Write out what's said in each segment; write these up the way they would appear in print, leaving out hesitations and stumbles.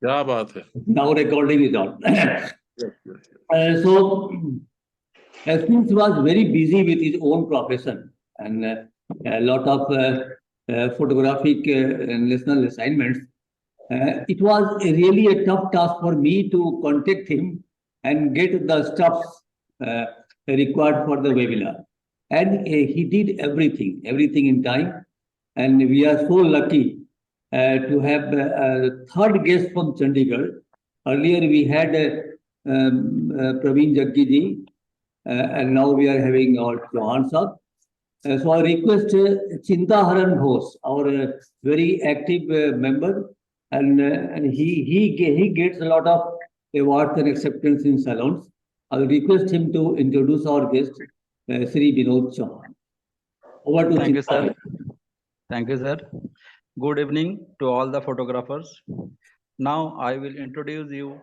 क्या बात है. Now recording is on. Yes, yes, yes. So, since he was very busy with his own profession and a lot of photographic national assignments, it was really a tough task for me to contact him and get the stuff required for the webinar. And he did everything in time. And we are so lucky to have a third guest from Chandigarh. Earlier we had Praveen Jaggiji, and now we are having our Chauhan sir. So I request Chintaharan Ghosh, our very active member, and he gets a lot of awards and acceptance in salons. I will request him to introduce our guest, Sri Vinod Chauhan. Over to Thank you, Chintaharan. sir. Thank you, sir. Good evening to all the photographers. Now I will introduce you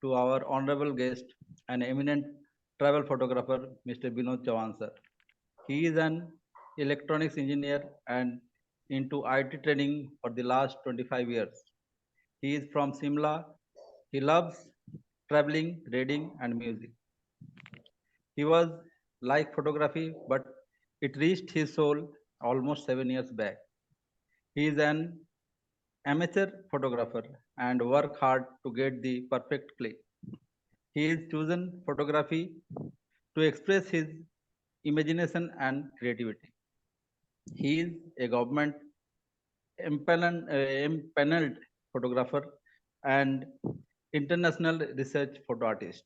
to our honorable guest, an eminent travel photographer, Mr. Vinod Chauhan, sir. He is an electronics engineer and into IT training for the last 25 years. He is from Simla. He loves traveling, reading, and music. He was like photography, but it reached his soul almost 7 years back. He is an amateur photographer and work hard to get the perfect click. He has chosen photography to express his imagination and creativity. He is a government impaneled photographer and international research photo artist.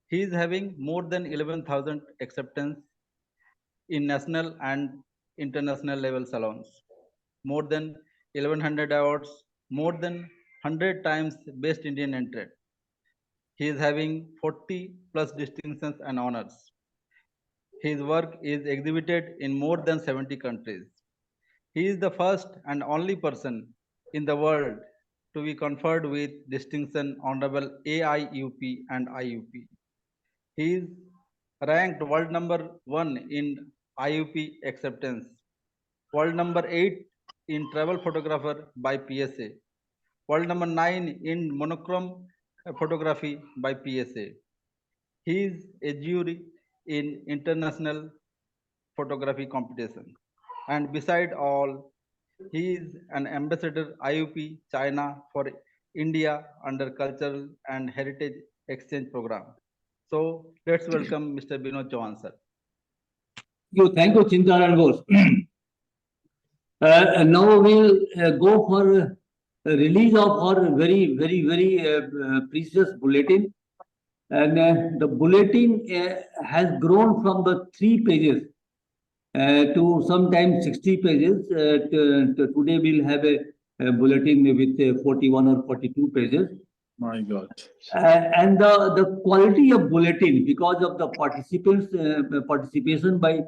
He is having more than 11,000 acceptance in national and international level salons, more than 1100 awards, more than 100 times Best Indian entered. He is having 40 plus distinctions and honors. His work is exhibited in more than 70 countries. He is the first and only person in the world to be conferred with distinction honorable AIUP and IUP. He is ranked world number 1 in IUP acceptance, world number 8 in travel photographer by PSA, world number 9 in monochrome photography by PSA. He is a jury in international photography competition. And beside all, he is an ambassador IUP China for India under Cultural and Heritage Exchange Program. So let's welcome Mr. Vinod Chauhan, sir. Thank you, Chintaharan Ghosh. And now we'll go for a release of our very precious bulletin. And the bulletin has grown from the 3 pages to sometimes 60 pages. Today we'll have a bulletin with 41 or 42 pages. My God. And the quality of bulletin, because of the participants participation by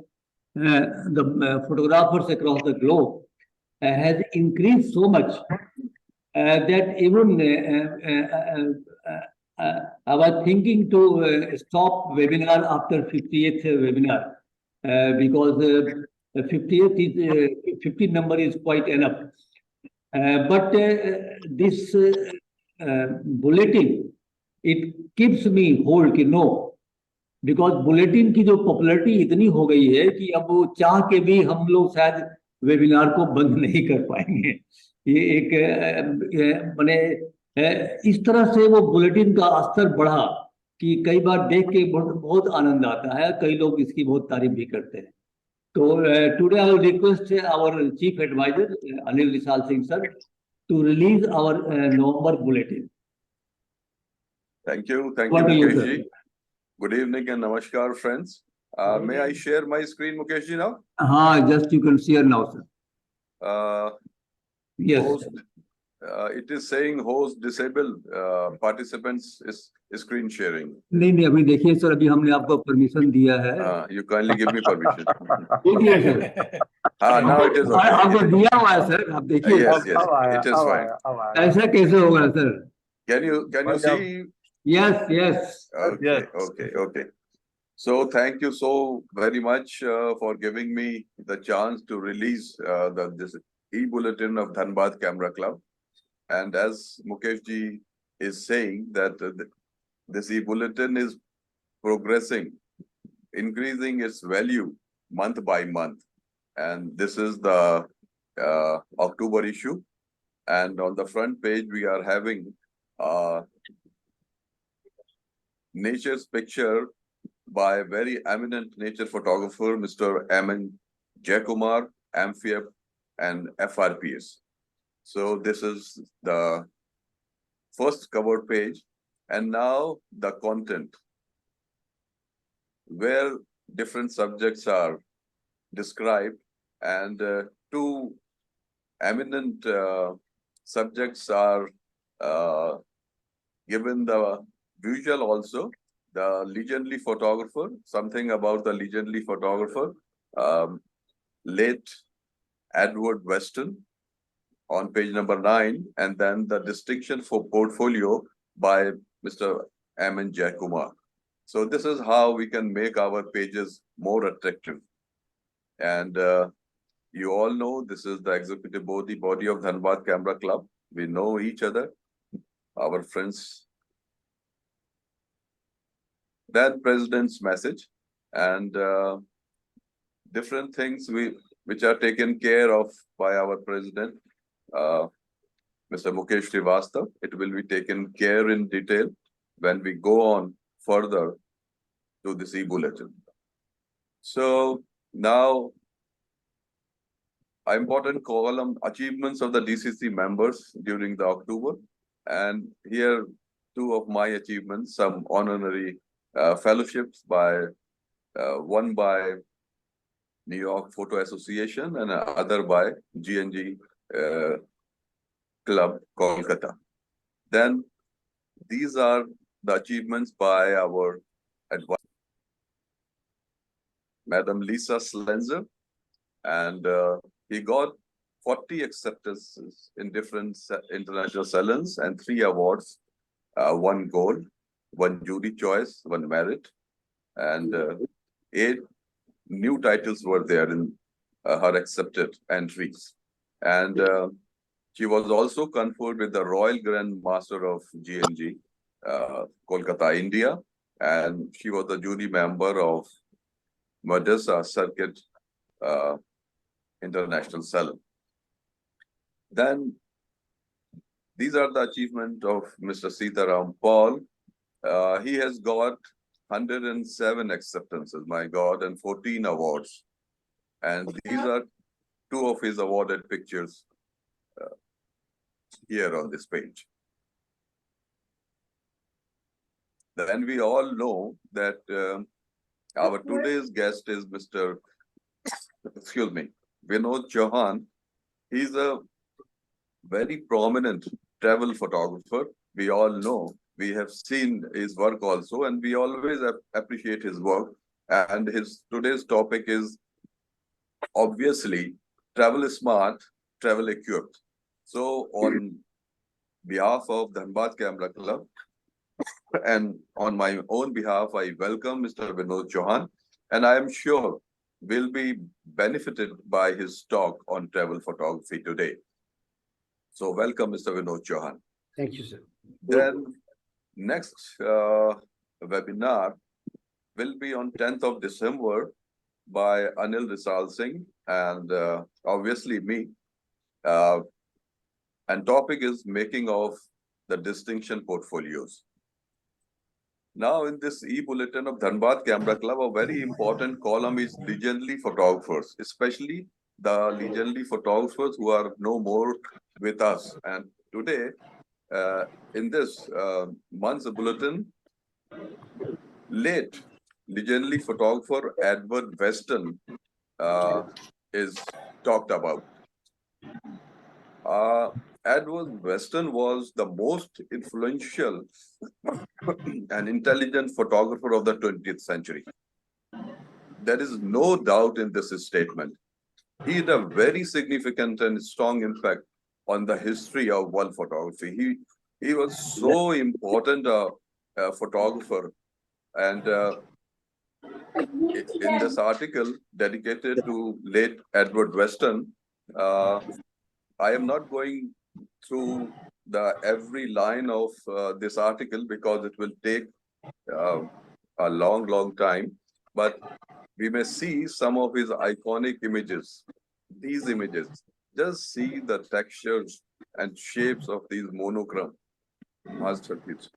the photographers across the globe, has increased so much that even I was thinking to stop webinar after 50th webinar because 50th is 50 number is quite enough. But this bulletin, it keeps me hold कि no, because bulletin की जो popularity इतनी हो गई है कि अब वो चाह के भी हम लोग शायद वेबिनार को बंद नहीं कर पाएंगे. ये एक माने इस तरह से वो बुलेटिन का स्तर बढ़ा कि कई बार देख के बहुत आनंद आता है. कई लोग इसकी बहुत तारीफ भी करते हैं. तो today I will request our chief adviser Anil Vishal Singh sir to release our November bulletin. Thank you, Mukesh ji. Good evening and namaskar, friends. May I share my screen, Mukesh ji, now? Just you can share now, sir. Yes. Host, it is saying host disabled participants is screen sharing. नहीं अभी देखिए sir, अभी हमने आपको permission दिया है. You kindly give me permission. देखिए sir. Now it is okay. आपको दिया हुआ है सर, आप देखिए. Yes, it is fine. ऐसा कैसे होगा sir? Can you see? Yes. Okay. So thank you so very much for giving me the chance to release this e-bulletin of Dhanbad Camera Club. And as Mukesh ji is saying that this e-bulletin is progressing, increasing its value month by month. And this is the October issue. And on the front page, we are having nature's picture by a very eminent nature photographer, Mr. M.N. Jayakumar, MPhil and FRPS. So this is the first cover page. And now the content, where different subjects are described, and two eminent subjects are given the visual also. The legendary photographer, something about the legendary photographer, late Edward Weston on page number 9, and then the distinction for portfolio by Mr. M.N. Jayakumar. So this is how we can make our pages more attractive. And you all know this is the executive body of Dhanbad Camera Club. We know each other, our friends. Then president's message and different things which are taken care of by our president, Mr. Mukesh Srivastava. It will be taken care in detail when we go on further to this e-bulletin. So now, important column, achievements of the DCC members during the October. And here, two of my achievements, some honorary fellowships by one by New York Photo Association and other by GNG Club, Kolkata. Then these are the achievements by our advisor, Madam Lisa Slenzer, and he got 40 acceptances in different international salons and 3 awards, 1 gold, 1 jury choice, 1 merit, and 8 new titles were there in her accepted entries. And she was also conferred with the Royal Grand Master of GNG, Kolkata, India, and she was the jury member of Madessa Circuit International Salon. Then these are the achievement of Mr. Sitaram Paul. He has got 107 acceptances, my God, and 14 awards. And these are 2 of his awarded pictures here on this page. Then we all know that our today's guest is Mr. Vinod Chauhan. He's a very prominent travel photographer. We all know. We have seen his work also, and we always appreciate his work. And his today's topic is obviously travel smart, travel equipped. So on behalf of Dhanbad Camera Club and on my own behalf, I welcome Mr. Vinod Chauhan, and I am sure will be benefited by his talk on travel photography today. So welcome, Mr. Vinod Chauhan. Thank you, sir. Then next webinar will be on 10th of December by Anil Risal Singh and obviously me. And topic is making of the distinction portfolios. Now in this e-bulletin of Dhanbad Camera Club, a very important column is legendary photographers, especially the legendary photographers who are no more with us. And today, in this month's bulletin, late legendary photographer Edward Weston is talked about. Edward Weston was the most influential and intelligent photographer of the 20th century. There is no doubt in this statement. He had a very significant and strong impact on the history of world photography. He was so important a photographer, and in this article dedicated to late Edward Weston, I am not going through the every line of this article because it will take a long time, but we may see some of his iconic images. These images, just see the textures and shapes of these monochrome masterpieces.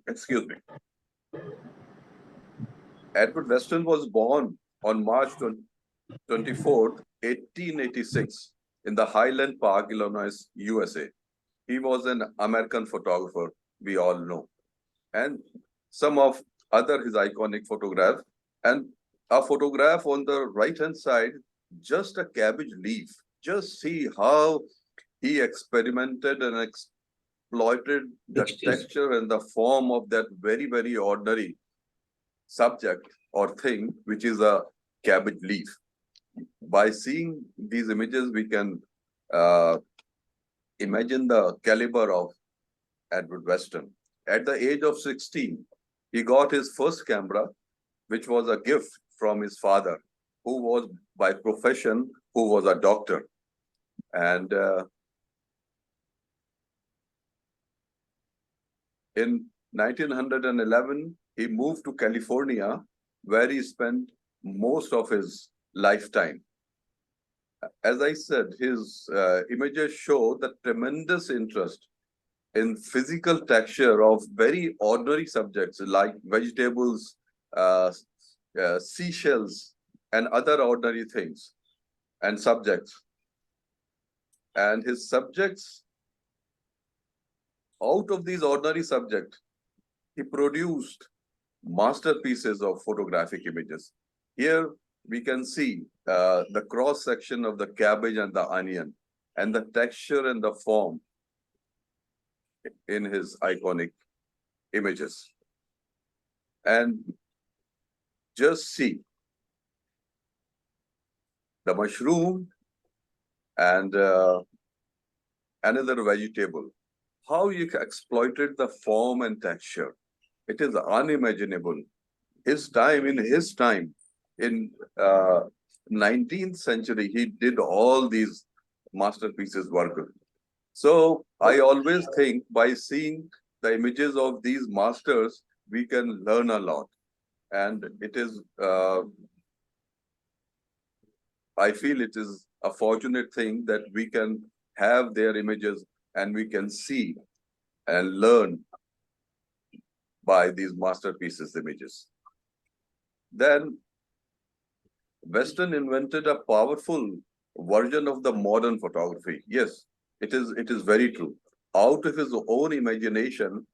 Excuse me. Edward Weston was born on March 24th, 1886 in the Highland Park, Illinois, USA. He was an American photographer, we all know. And some of other his iconic photographs. And a photograph on the right-hand side, just a cabbage leaf. Just see how he experimented and exploited the texture and the form of that very ordinary subject or thing, which is a cabbage leaf. By seeing these images, we can imagine the caliber of Edward Weston. At the age of 16, he got his first camera, which was a gift from his father, who was by profession, who was a doctor. And in 1911, he moved to California, where he spent most of his lifetime. As I said, his images show the tremendous interest in physical texture of very ordinary subjects like vegetables, seashells, and other ordinary things and subjects. And his subjects, out of these ordinary subjects, he produced masterpieces of photographic images. Here we can see the cross section of the cabbage and the onion, and the texture and the form in his iconic images. And just see the mushroom and another vegetable, how he exploited the form and texture. It is unimaginable. In his time, in 19th century, he did all these masterpieces work. So I always think by seeing the images of these masters, we can learn a lot. And it is, I feel it is a fortunate thing that we can have their images and we can see and learn by these masterpieces images. Then Weston invented a powerful version of the modern photography. Yes, it is very true. Out of his own imagination,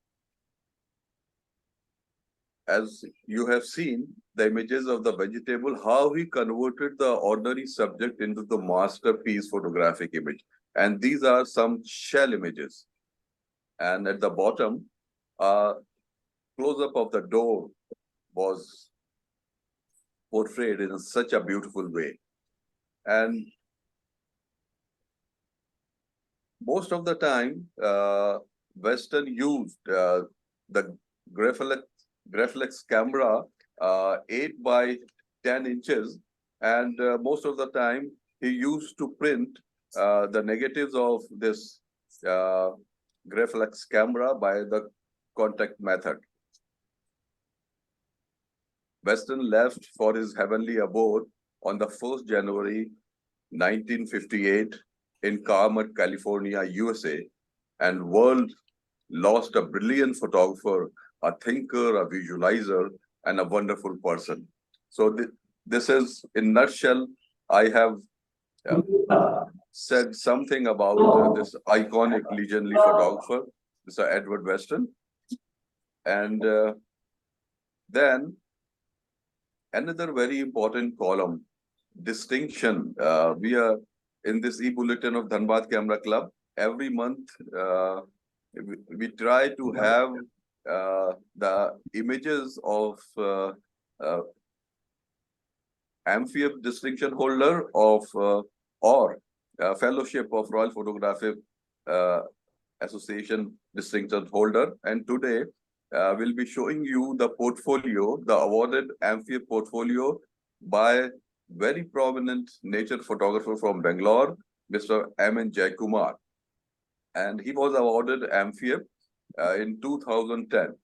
as you have seen the images of the vegetable, how he converted the ordinary subject into the masterpiece photographic image. And these are some shell images. And at the bottom, close-up of the door was portrayed in such a beautiful way. And most of the time, Weston used the Graflex camera 8 by 10 inches, and most of the time he used to print the negatives of this Graflex camera by the contact method. Weston left for his heavenly abode on the 1st January 1958 in Carmel, California, USA, and world lost a brilliant photographer, a thinker, a visualizer, and a wonderful person. So this is, in a nutshell, I have said something about this iconic, legendary photographer, Mr. Edward Weston. And then another very important column, distinction. We are in this e-bulletin of Dhanbad Camera Club. Every month, we try to have the images of Amphiab distinction holder of or Fellowship of Royal Photographic Association distinction holder. And today, we'll be showing you the portfolio, the awarded Amphiab portfolio by very prominent nature photographer from Bangalore, Mr. M. N. Jaikumar. and he was awarded Amphiab in 2010.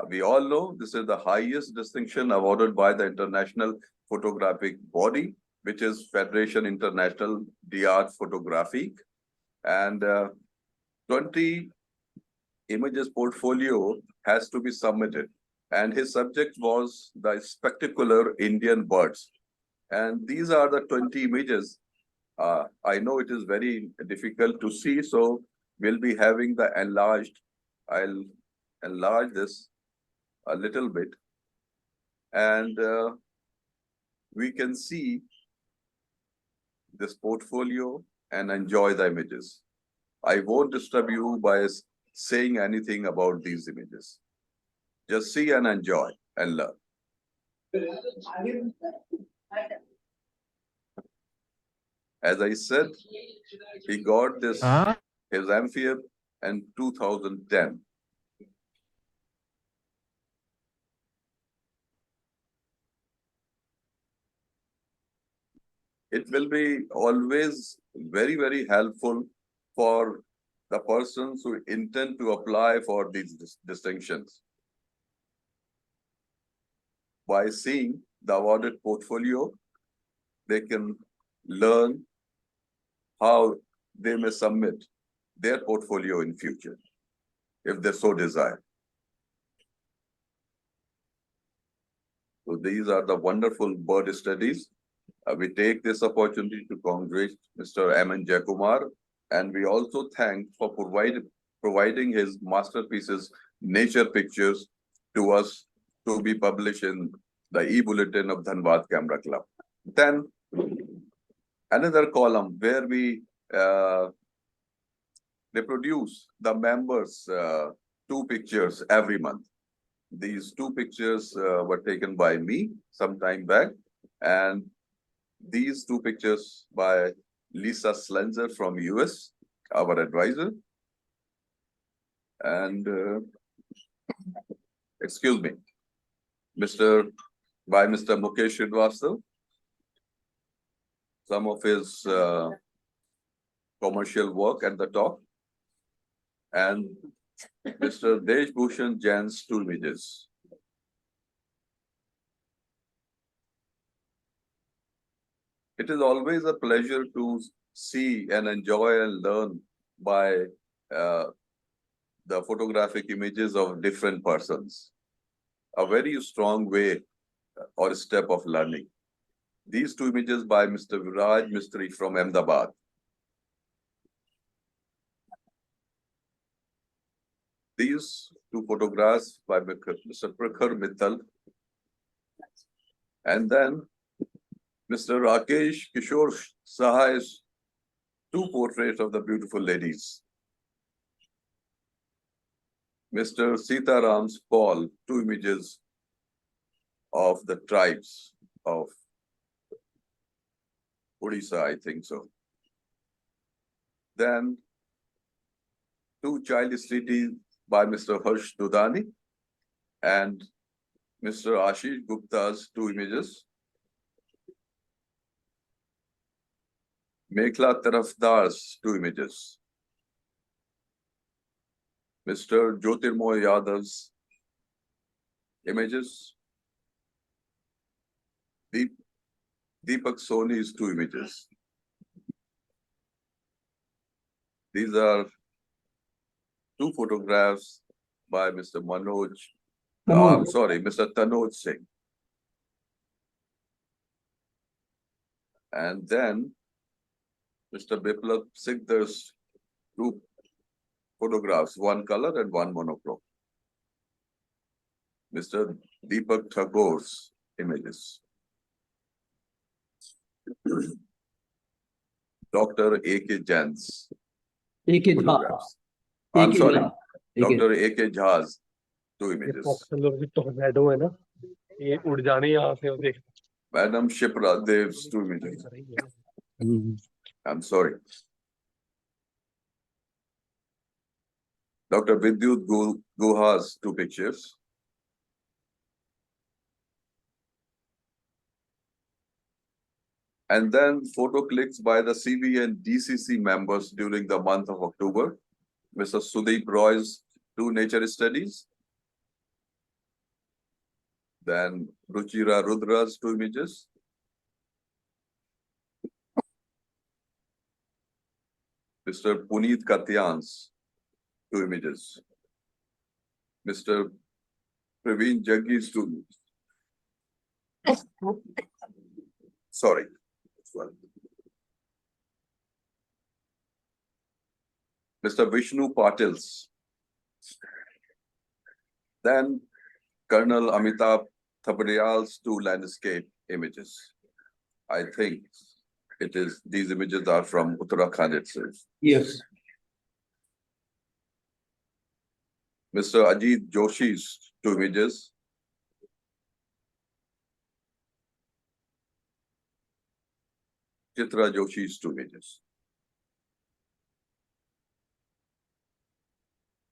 We all know this is the highest distinction awarded by the International Photographic Body, which is Federation International d'Art Photographique, and 20 images portfolio has to be submitted. And his subject was the spectacular Indian birds. And these are the 20 images. I know it is very difficult to see, so we'll be having the enlarged. I'll enlarge this a little bit, and we can see this portfolio and enjoy the images. I won't disturb you by saying anything about these images. Just see and enjoy and learn. As I said, he got this his Amphiab in 2010. It will be always very, very helpful for the persons who intend to apply for these distinctions. By seeing the awarded portfolio, they can learn how they may submit their portfolio in future, if they so desire. So these are the wonderful bird studies. We take this opportunity to congratulate Mr. M.N. Jayakumar, and we also thank for providing his masterpieces, nature pictures, to us to be published in the e-bulletin of Dhanbad Camera Club. Then another column where we reproduce the members' 2 pictures every month. These 2 pictures were taken by me some time back, and these 2 pictures by Lisa Slenzer from US, our advisor, and excuse me, Mr. Mukesh Srivastava, some of his commercial work at the top, and Mr. Desh Bhushan Jain's 2 images. It is always a pleasure to see and enjoy and learn by the photographic images of different persons. A very strong way or step of learning. These 2 images by Mr. Viraj Mistry from Ahmedabad. These 2 photographs by Mr. Prakhar Mittal. And then Mr. Rakesh Kishore Sahai's 2 portraits of the beautiful ladies. Mr. Sitaram's Paul, 2 images of the tribes of Odisha, I think so. Then 2 child studies by Mr. Harsh Dudani and Mr. Ashish Gupta's 2 images. Mekhla Tarafdar's 2 images. Mr. Jyotirmoy Yadav's images. Deepak Soni's 2 images. These are 2 photographs by Mr. Mr. Tanoj Singh. And then Mr. Biplab Sikdar's 2 photographs, 1 color and 1 monochrome. Mr. Deepak Thakur's images. Dr. A.K. Jain's photographs. I'm sorry, Dr. A.K. Jha's 2 images. Madam Shipra Dev's 2 images. I'm sorry. Dr. Vidyut Guha's 2 pictures. And then photo clicks by the CV and DCC members during the month of October. Mr. Sudeep Roy's 2 nature studies. Then Ruchira Rudra's 2 images. Mr. Puneet Katyan's 2 images. Mr. Praveen Jaggi's 2 images. Sorry. Mr. Vishnu Patil's. Then Colonel Amitabh Thapadiyal's 2 landscape images. I think these images are from Uttarakhand itself. Yes. Mr. Ajit Joshi's 2 images. Chitra Joshi's 2 images.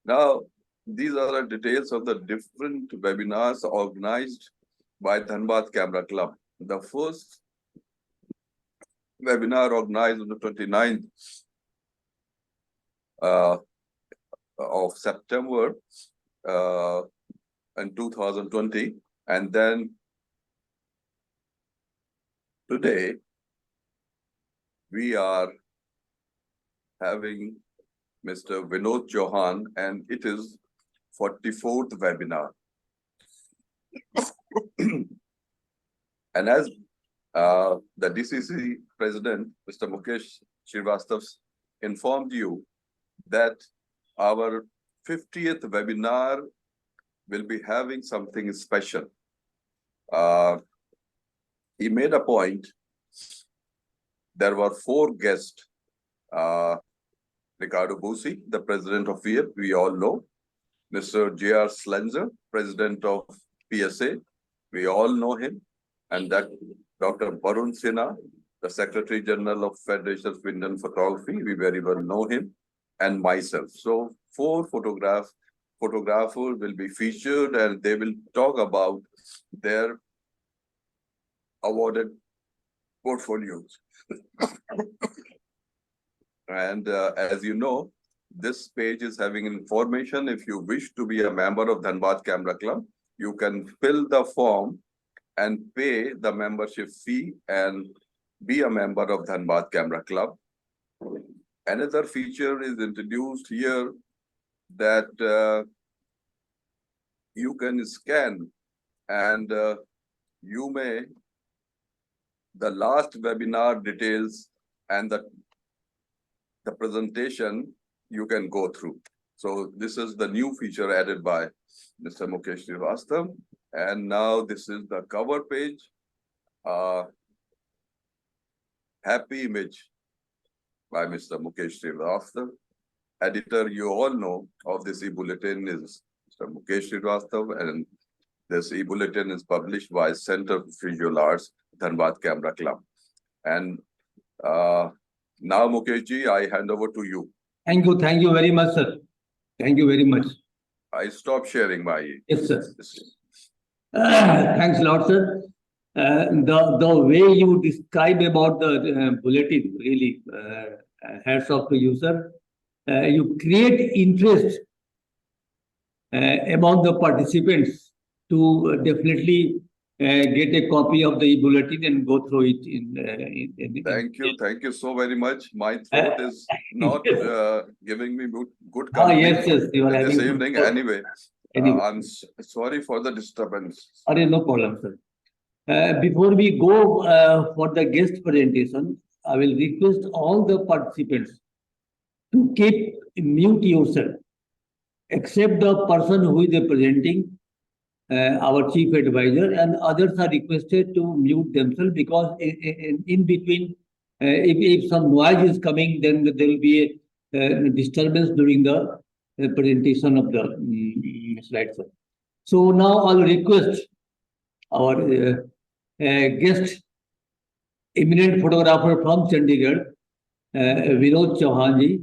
Now, these are the details of the different webinars organized by Dhanbad Camera Club. The first webinar organized on the 29th of September in 2020. And then today, we are having Mr. Vinod Chauhan, and it is 44th webinar. And as the DCC President, Mr. Mukesh Srivastava, informed you that our 50th webinar will be having something special. He made a point. There were 4 guests. Ricardo Busi, the president of VIEP, we all know. Mr. J.R. Slenzer, president of PSA, we all know him. And that Dr. Barun Sinha, the Secretary General of Federation of Indian Photography, we very well know him, and myself. So 4 photographers will be featured, and they will talk about their awarded portfolios. And as you know, this page is having information. If you wish to be a member of Dhanbad Camera Club, you can fill the form and pay the membership fee and be a member of Dhanbad Camera Club. Another feature is introduced here that you can scan, and you may, the last webinar details and the presentation you can go through. So this is the new feature added by Mr. Mukesh Srivastava. And now this is the cover page. Happy image by Mr. Mukesh Srivastava. Editor, you all know of this e-bulletin is Mr. Mukesh Srivastava, and this e-bulletin is published by Center for Visual Arts, Dhanbad Camera Club. And now, Mukeshji, I hand over to you. Thank you very much, sir. Thank you very much. I stop sharing my. Yes, sir. Thanks a lot, sir. The way you describe about the bulletin, really, hats off to you, sir. You create interest among the participants to definitely get a copy of the e-bulletin and go through it Thank you so very much. My throat is not giving me good company yes, you are this having evening. Anyway, I'm sorry for the disturbance. No problem, sir. Before we go for the guest presentation, I will request all the participants to keep mute yourself, except the person who is presenting, our chief advisor, and others are requested to mute themselves, because in between, if some noise is coming, then there will be a disturbance during the presentation of the slides. So now I'll request our guest, eminent photographer from Chandigarh, Vinod Chauhan ji,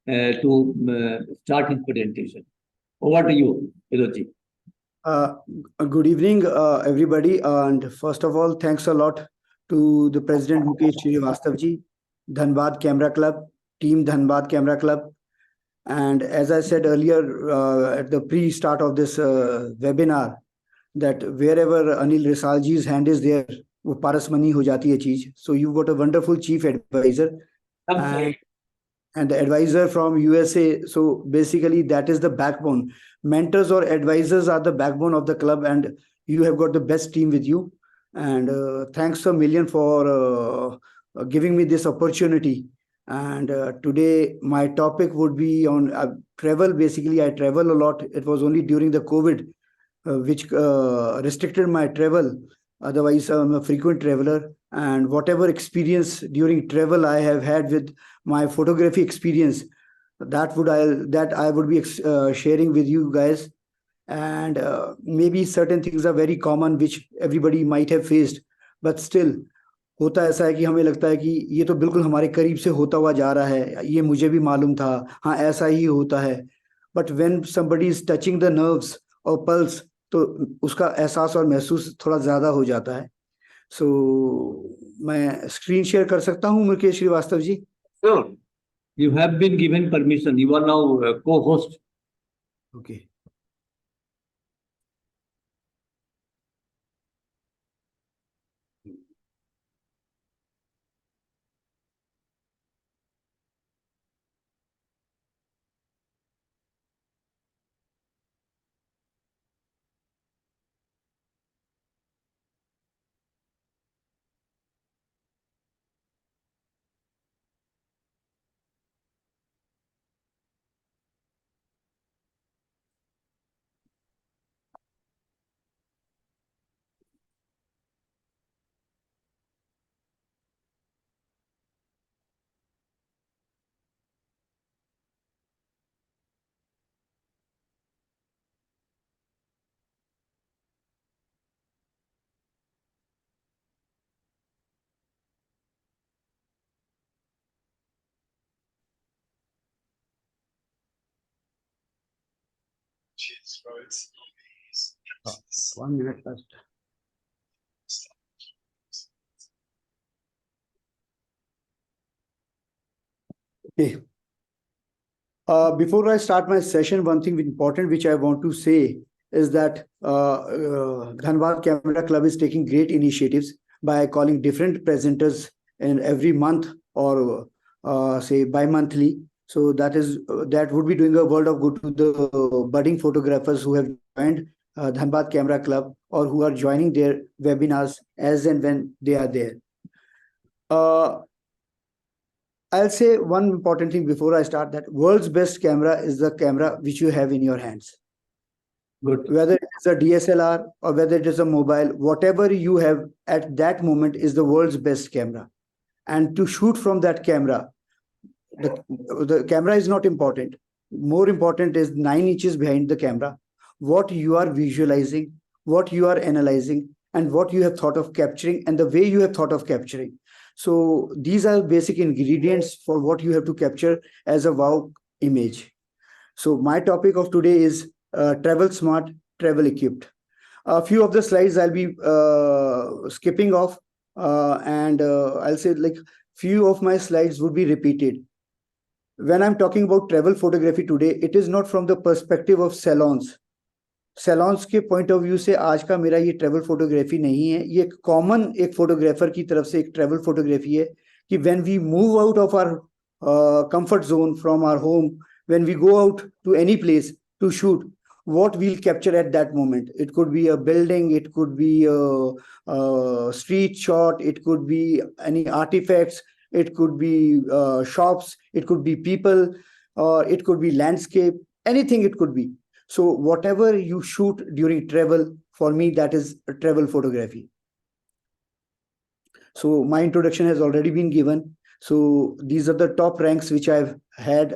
to start his presentation. Over to you, Vinod ji. Good evening, everybody. And first of all, thanks a lot to the President Mukesh Srivastava ji, Dhanbad Camera Club, Team Dhanbad Camera Club. And as I said earlier at the pre-start of this webinar, that wherever Anil Risal ji's hand is there, वो parasmani हो जाती है चीज. So you've got a wonderful chief advisor and the advisor from USA. So basically that is the backbone. Mentors or advisors are the backbone of the club, and you have got the best team with you. And thanks a million for giving me this opportunity. And today my topic would be on travel. Basically, I travel a lot. It was only during the COVID which restricted my travel. Otherwise, I'm a frequent traveler. And whatever experience during travel I have had with my photography experience, that I would be sharing with you guys. And maybe certain things are very common which everybody might have faced, but still होता ऐसा है कि हमें लगता है कि ये तो बिल्कुल हमारे करीब से होता हुआ जा रहा है, ये मुझे भी मालूम था, हाँ ऐसा ही होता है. But when somebody is touching the nerves और पल्स, तो उसका एहसास और महसूस थोड़ा ज्यादा हो जाता है. सो मैं स्क्रीन शेयर कर सकता हूँ Mukesh Srivastava ji? Sure. You have been given permission. You are now co-host. Okay. One minute first. Okay. Before I start my session, one thing important which I want to say is that Dhanbad Camera Club is taking great initiatives by calling different presenters in every month or say bi-monthly. So that would be doing a world of good to the budding photographers who have joined Dhanbad Camera Club or who are joining their webinars as and when they are there. I'll say one important thing before I start, that world's best camera is the camera which you have in your hands. Good. Whether it is a DSLR or whether it is a mobile, whatever you have at that moment is the world's best camera. And to shoot from that camera, the camera is not important. More important is 9 inches behind the camera, what you are visualizing, what you are analyzing, and what you have thought of capturing, and the way you have thought of capturing. So these are basic ingredients for what you have to capture as a wow image. So my topic of today is travel smart, travel equipped. A few of the slides I'll be skipping off, and I'll say like few of my slides would be repeated. When I'm talking about travel photography today, it is not from the perspective of salons. Salons के point of view से आज का मेरा ये travel photography नहीं है. ये common एक फोटोग्राफर की तरफ से एक ट्रैवल फोटोग्राफी है कि when we move out of our comfort zone from our home, when we go out to any place to shoot, what we'll capture at that moment. It could be a building, it could be a street shot, it could be any artifacts, it could be shops, it could be people, or it could be landscape, anything it could be. So whatever you shoot during travel, for me, that is a travel photography. So my introduction has already been given. So these are the top ranks which I've had,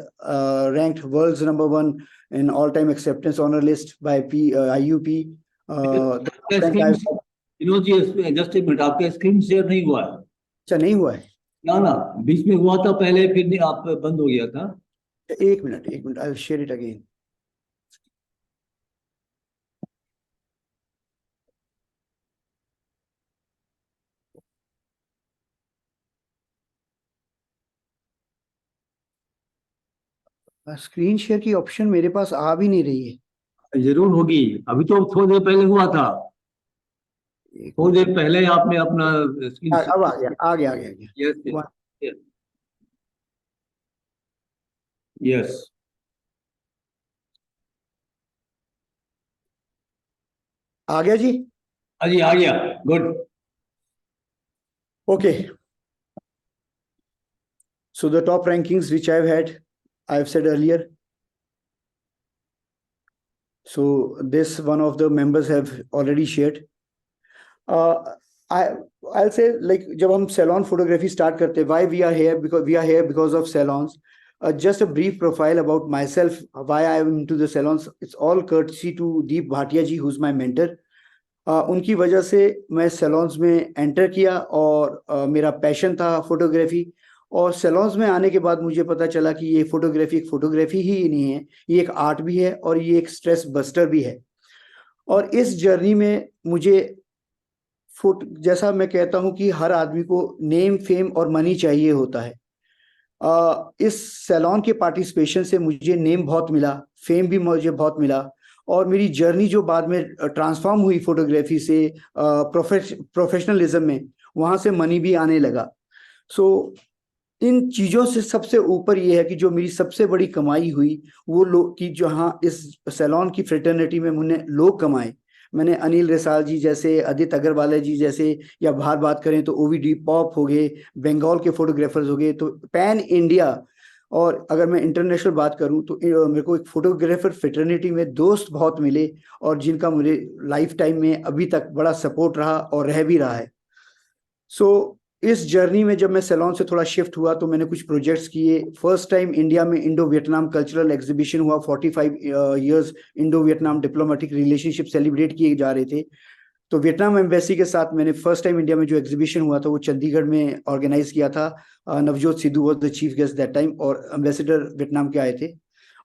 ranked world's #1 in all-time acceptance honor list by IUP. Vinod ji, just एक minute, आपका screen share नहीं हुआ है? अच्छा, नहीं हुआ है? ना ना, बीच में हुआ था पहले, फिर नहीं, आप बंद हो गया था. एक minute, I will share it again. Screen share की ऑप्शन मेरे पास आ भी नहीं रही है। जरूर होगी, अभी तो थोड़ी देर पहले हुआ था। थोड़ी देर पहले आपने अपना स्क्रीन अब आ गया आ गया आ गया आ गया। यस यस आ गया जी। अजी आ गया, good. Okay. So the top rankings which I've said earlier. So this one of the members have already shared. I'll say like जब हम salon photography start करते हैं, why we are here, because we are here because of salons. Just a brief profile about myself, why I am into the salons. It's all courtesy to Deep Bhatia ji, who's my mentor. उनकी वजह से मैं salons में enter किया और मेरा passion था photography. और सैलॉन्स में आने के बाद मुझे पता चला कि ये फोटोग्राफी एक फोटोग्राफी ही नहीं है, ये एक आर्ट भी है और ये एक स्ट्रेस बस्टर भी है। और इस जर्नी में मुझे जैसा मैं कहता हूं कि हर आदमी को नेम फेम और मनी चाहिए होता है। इस सैलॉन के पार्टिसिपेशन से मुझे नेम बहुत मिला, फेम भी मुझे बहुत मिला, और मेरी जर्नी जो बाद में ट्रांसफॉर्म हुई फोटोग्राफी से प्रोफेशनलिज्म में, वहां से मनी भी आने लगा। सो इन चीजों से सबसे ऊपर ये है कि जो मेरी सबसे बड़ी कमाई हुई वो लोग कि जहाँ इस सैलॉन की फ्रेटर्निटी में मुझे लोग कमाए। मैंने अनिल रेसाल जी जैसे, आदित्य अग्रवाल जी जैसे, या बाहर बात करें तो ओवीडी पॉप हो गए, बंगाल के फोटोग्राफर्स हो गए, तो पैन इंडिया। और अगर मैं इंटरनेशनल बात करूं तो मेरे को एक फोटोग्राफर फ्रेटर्निटी में दोस्त बहुत मिले, और जिनका मुझे लाइफ टाइम में अभी तक बड़ा सपोर्ट रहा और रह भी रहा है। सो इस जर्नी में जब मैं सैलॉन से थोड़ा शिफ्ट हुआ तो मैंने कुछ प्रोजेक्ट्स किए। फर्स्ट टाइम इंडिया में इंडो वियतनाम कल्चरल एग्जीबिशन हुआ, 45 years Indo Vietnam diplomatic relationship celebrate किए जा रहे थे। तो वियतनाम एम्बेसी के साथ मैंने फर्स्ट टाइम इंडिया में जो एग्जीबिशन हुआ था वो चंडीगढ़ में ऑर्गेनाइज किया था। Navjot Sidhu was the chief guest that time, और एम्बेसडर वियतनाम के आए थे।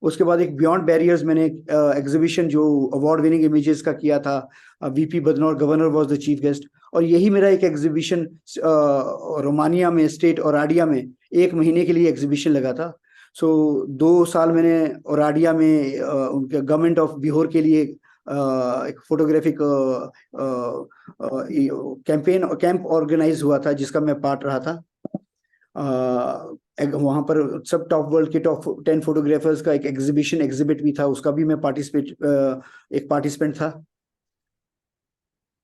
उसके बाद एक बियॉन्ड बैरियर्स मैंने एग्जीबिशन जो अवार्ड विनिंग इमेजेस का किया था, VP Badnore governor was the chief guest. और यही मेरा एक एग्जीबिशन रोमानिया में, स्टेट ओराडिया में 1 महीने के लिए एग्जीबिशन लगा था। सो 2 साल मैंने ओराडिया में उनके गवर्नमेंट ऑफ बिहार के लिए एक फोटोग्राफिक कैंप ऑर्गेनाइज हुआ था जिसका मैं पार्ट रहा था। वहां पर सब टॉप वर्ल्ड के टॉप 10 फोटोग्राफर्स का एक एग्जिबिट भी था, उसका भी मैं एक पार्टिसिपेंट था।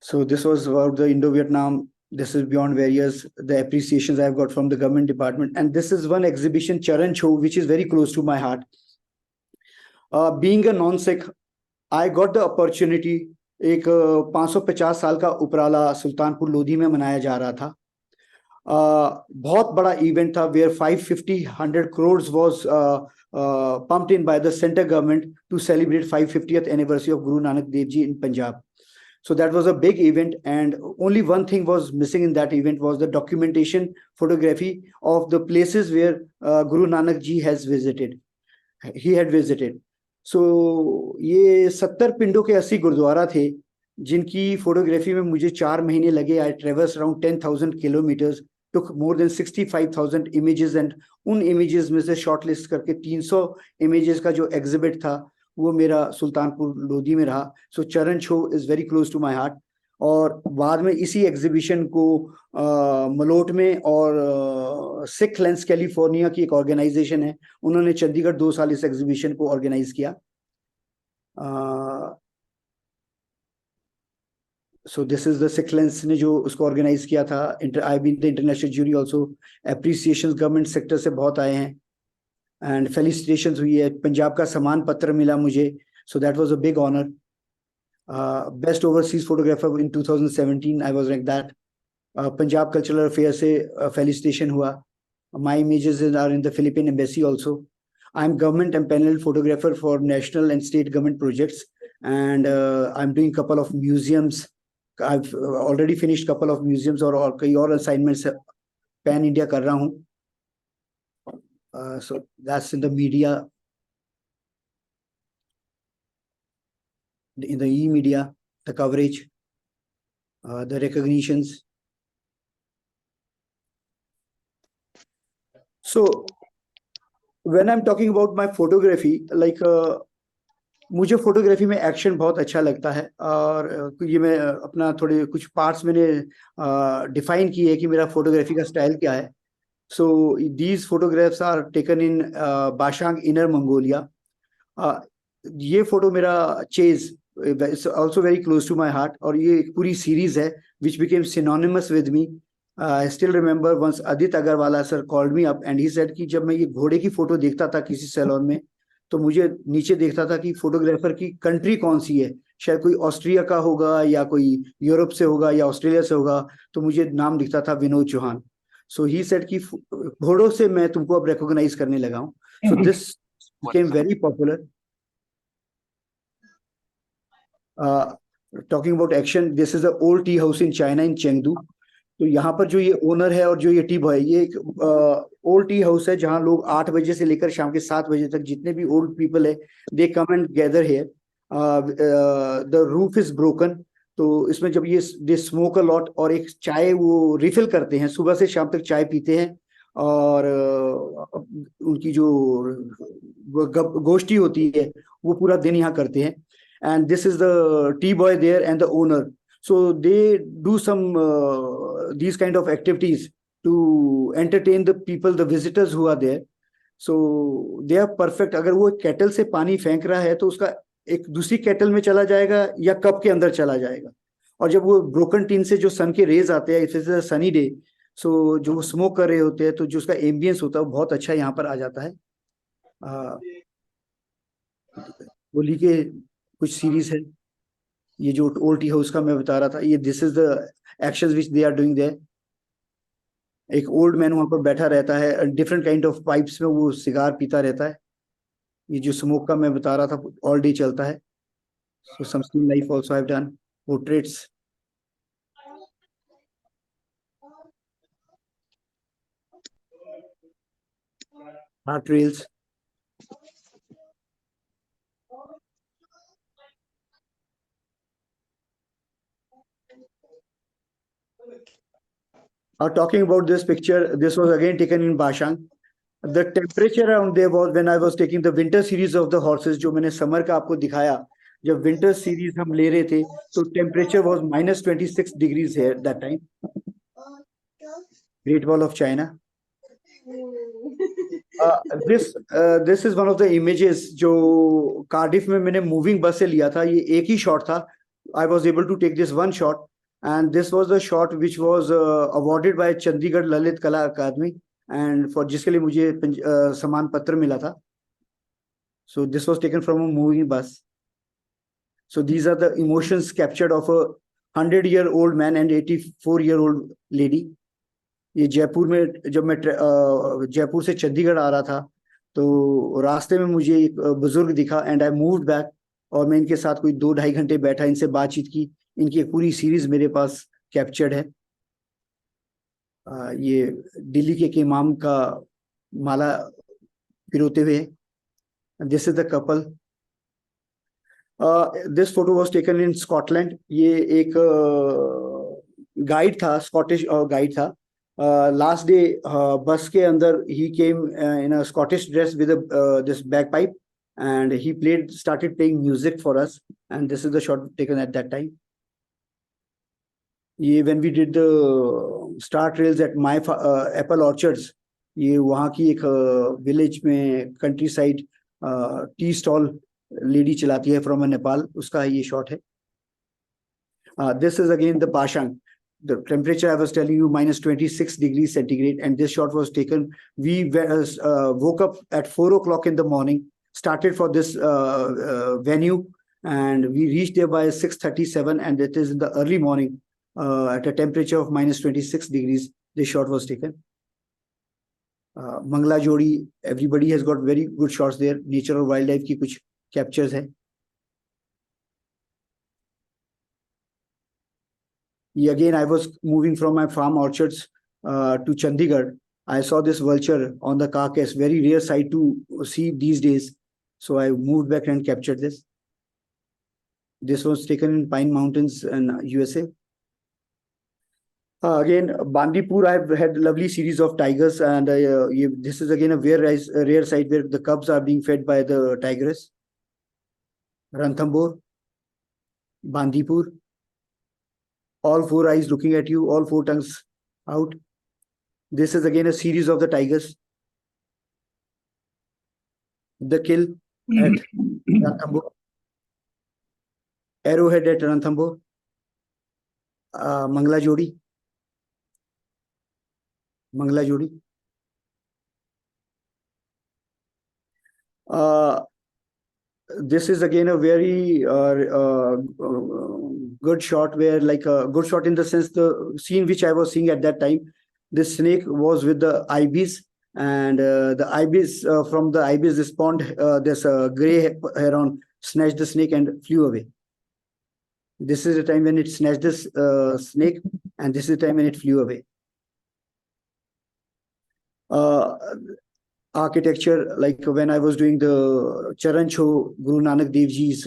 So this was about the Indo-Vietnam. This is beyond various the appreciations I've got from the government department, and this is one exhibition, Charan Show, which is very close to my heart. Being a non-Sikh, I got the opportunity. एक 550 साल का उपराला सुल्तानपुर लोधी में मनाया जा रहा था। बहुत बड़ा इवेंट था, where 550 crores was pumped in by the center government to celebrate 550th anniversary of Guru Nanak Dev Ji in Punjab. So that was a big event, and only one thing was missing in that event was the documentation photography of the places where Guru Nanak Ji has visited. He had visited. So ये 70 पिंडों के 80 गुरुद्वारा थे जिनकी photography में मुझे 4 महीने लगे। I traversed around 10,000 kilometers, took more than 65,000 images, and उन images में से shortlist करके 300 images का जो exhibit था वो मेरा सुल्तानपुर लोधी में रहा। So Charan show is very close to my heart. और बाद में इसी एग्जीबिशन को मलोट में और सिख लेंस कैलिफोर्निया की एक ऑर्गेनाइजेशन है, उन्होंने चंडीगढ़ 2 साल इस एग्जीबिशन को ऑर्गेनाइज किया। So this is the Sikh lens ने जो उसको ऑर्गेनाइज किया था। I been the international jury also. Appreciation government sector से बहुत आए हैं एंड फेलिसिटेशंस हुई है। पंजाब का सम्मान पत्र मिला मुझे, so that was a big honour. Best overseas photographer in 2017 I was like that. Punjab cultural affair से फेलिसिटेशन हुआ। My images are in the Philippine embassy also. I am government empanelled photographer for national and state government projects, and I am doing couple of museums. I've already finished couple of museums और कई और assignments pan India कर रहा हूँ। So that's in the media, in the e-media, the coverage, the recognitions. So when I'm talking about my photography, like मुझे photography में action बहुत अच्छा लगता है और ये मैं अपना थोड़े कुछ पार्ट्स मैंने डिफाइन किए है कि मेरा फोटोग्राफी का स्टाइल क्या है. So these photographs are taken in Bashang, Inner Mongolia. ये फोटो मेरा chase it's also very close to my heart और ये एक पूरी सीरीज है which became synonymous with me. I still remember once Adit Agarwala sir called me up and he said कि जब मैं ये घोड़े की फोटो देखता था किसी सैलून में तो मुझे नीचे देखता था कि फोटोग्राफर की कंट्री कौन सी है, शायद कोई ऑस्ट्रिया का होगा या कोई यूरोप से होगा या ऑस्ट्रेलिया से होगा, तो मुझे नाम दिखता था विनोद चौहान. सो ही सेड कि घोड़ों से मैं तुमको अब रिकॉग्नाइज करने लगा हूँ. So this became very popular. Talking about action, this is the old tea house in China in Chengdu. तो यहाँ पर जो ये ओनर है और जो ये टी बॉय, ये एक ओल्ड टी हाउस है जहाँ लोग 8 बजे से लेकर शाम के 7 बजे तक जितने भी ओल्ड पीपल है they come and gather here. The roof is broken. तो इसमें जब ये दे स्मोक अ लॉट और एक चाय वो रिफिल करते हैं, सुबह से शाम तक चाय पीते हैं और उनकी जो गोष्ठी होती है वो पूरा दिन यहाँ करते हैं. And this is the tea boy there and the owner. So they do some these kind of activities to entertain the people, the visitors who are there. So they are perfect. अगर वो kettle से पानी फेंक रहा है तो उसका एक दूसरी केटल में चला जाएगा या कप के अंदर चला जाएगा. और जब वो ब्रोकन टीन से जो सन के रेज आते हैं, if it's a sunny day, so जो स्मोक कर रहे होते हैं तो जो उसका एम्बियंस होता है वो बहुत अच्छा यहाँ पर आ जाता है. होली के कुछ सीरीज है, ये जो ओल्ड टी हाउस का मैं बता रहा था, ये this is the actions which they are doing there. एक ओल्ड मैन वहां पर बैठा रहता है, डिफरेंट काइंड ऑफ पाइप्स में वो सिगार पीता रहता है. ये जो स्मोक का मैं बता रहा था ऑल डे चलता है. So some still life also I have done portraits. Art rails. Talking about this picture, this was again taken in Bashang. The temperature around there was when I was taking the winter series of the horses, जो मैंने summer का आपको दिखाया, जब winter series हम ले रहे थे तो temperature was -26 degrees here that time. Great Wall of China. This is one of the images जो कार्डिफ में मैंने मूविंग बस से लिया था. ये एक ही शॉट था. I was able to take this one shot. And this was the shot which was awarded by Chandigarh Lalit Kala Academy and for जिसके लिए मुझे सम्मान पत्र मिला था. So this was taken from a moving bus. So these are the emotions captured of a 100-year-old man and 84-year-old lady. ये जयपुर में जब मैं जयपुर से चंडीगढ़ आ रहा था तो रास्ते में मुझे एक बुजुर्ग दिखा एंड आई मूव्ड बैक और मैं इनके साथ कोई 2-2.5 घंटे बैठा, इनसे बातचीत की. इनकी एक पूरी सीरीज मेरे पास कैप्चर्ड है. ये दिल्ली के इमाम का माला पिरोते हुए. This is the couple. This photo was taken in Scotland. ये एक गाइड था, स्कॉटिश गाइड था. लास्ट डे बस के अंदर ही came in a Scottish dress with this bagpipe and he started playing music for us, and this is the shot taken at that time. ये when we did the star trails at my apple orchards, ये वहाँ की एक village में country side tea stall lady चलाती है from Nepal, उसका ये शॉट है. This is again the Bashang. The temperature I was telling you -26 degrees centigrade, and this shot was taken. We woke up at 4 o'clock in the morning, started for this venue, and we reached there by 6:37, and it is in the early morning. At a temperature of -26 degrees, this shot was taken. Mangla Jodi, everybody has got very good shots there. Nature और wildlife की कुछ captures है. Again, I was moving from my farm orchards to Chandigarh. I saw this vulture on the carcass, very rare sight to see these days. So I moved back and captured this. This was taken in Pine Mountains in USA. Again, Bandipur, I've had lovely series of tigers, and this is again a rare site where the cubs are being fed by the tigress. Ranthambore, Bandipur, all four eyes looking at you, all four tongues out. This is again a series of the tigers. The kill at Ranthambore, arrowhead at Ranthambore, Mangla Jodi. This is again a very good shot, where like a good shot in the sense the scene which I was seeing at that time. This snake was with the ibis, and the ibis from the ibis spawned this gray heron snatched the snake and flew away. This is the time when it snatched this snake, and this is the time when it flew away. Architecture, like when I was doing the Charan Cho Guru Nanak Dev Ji's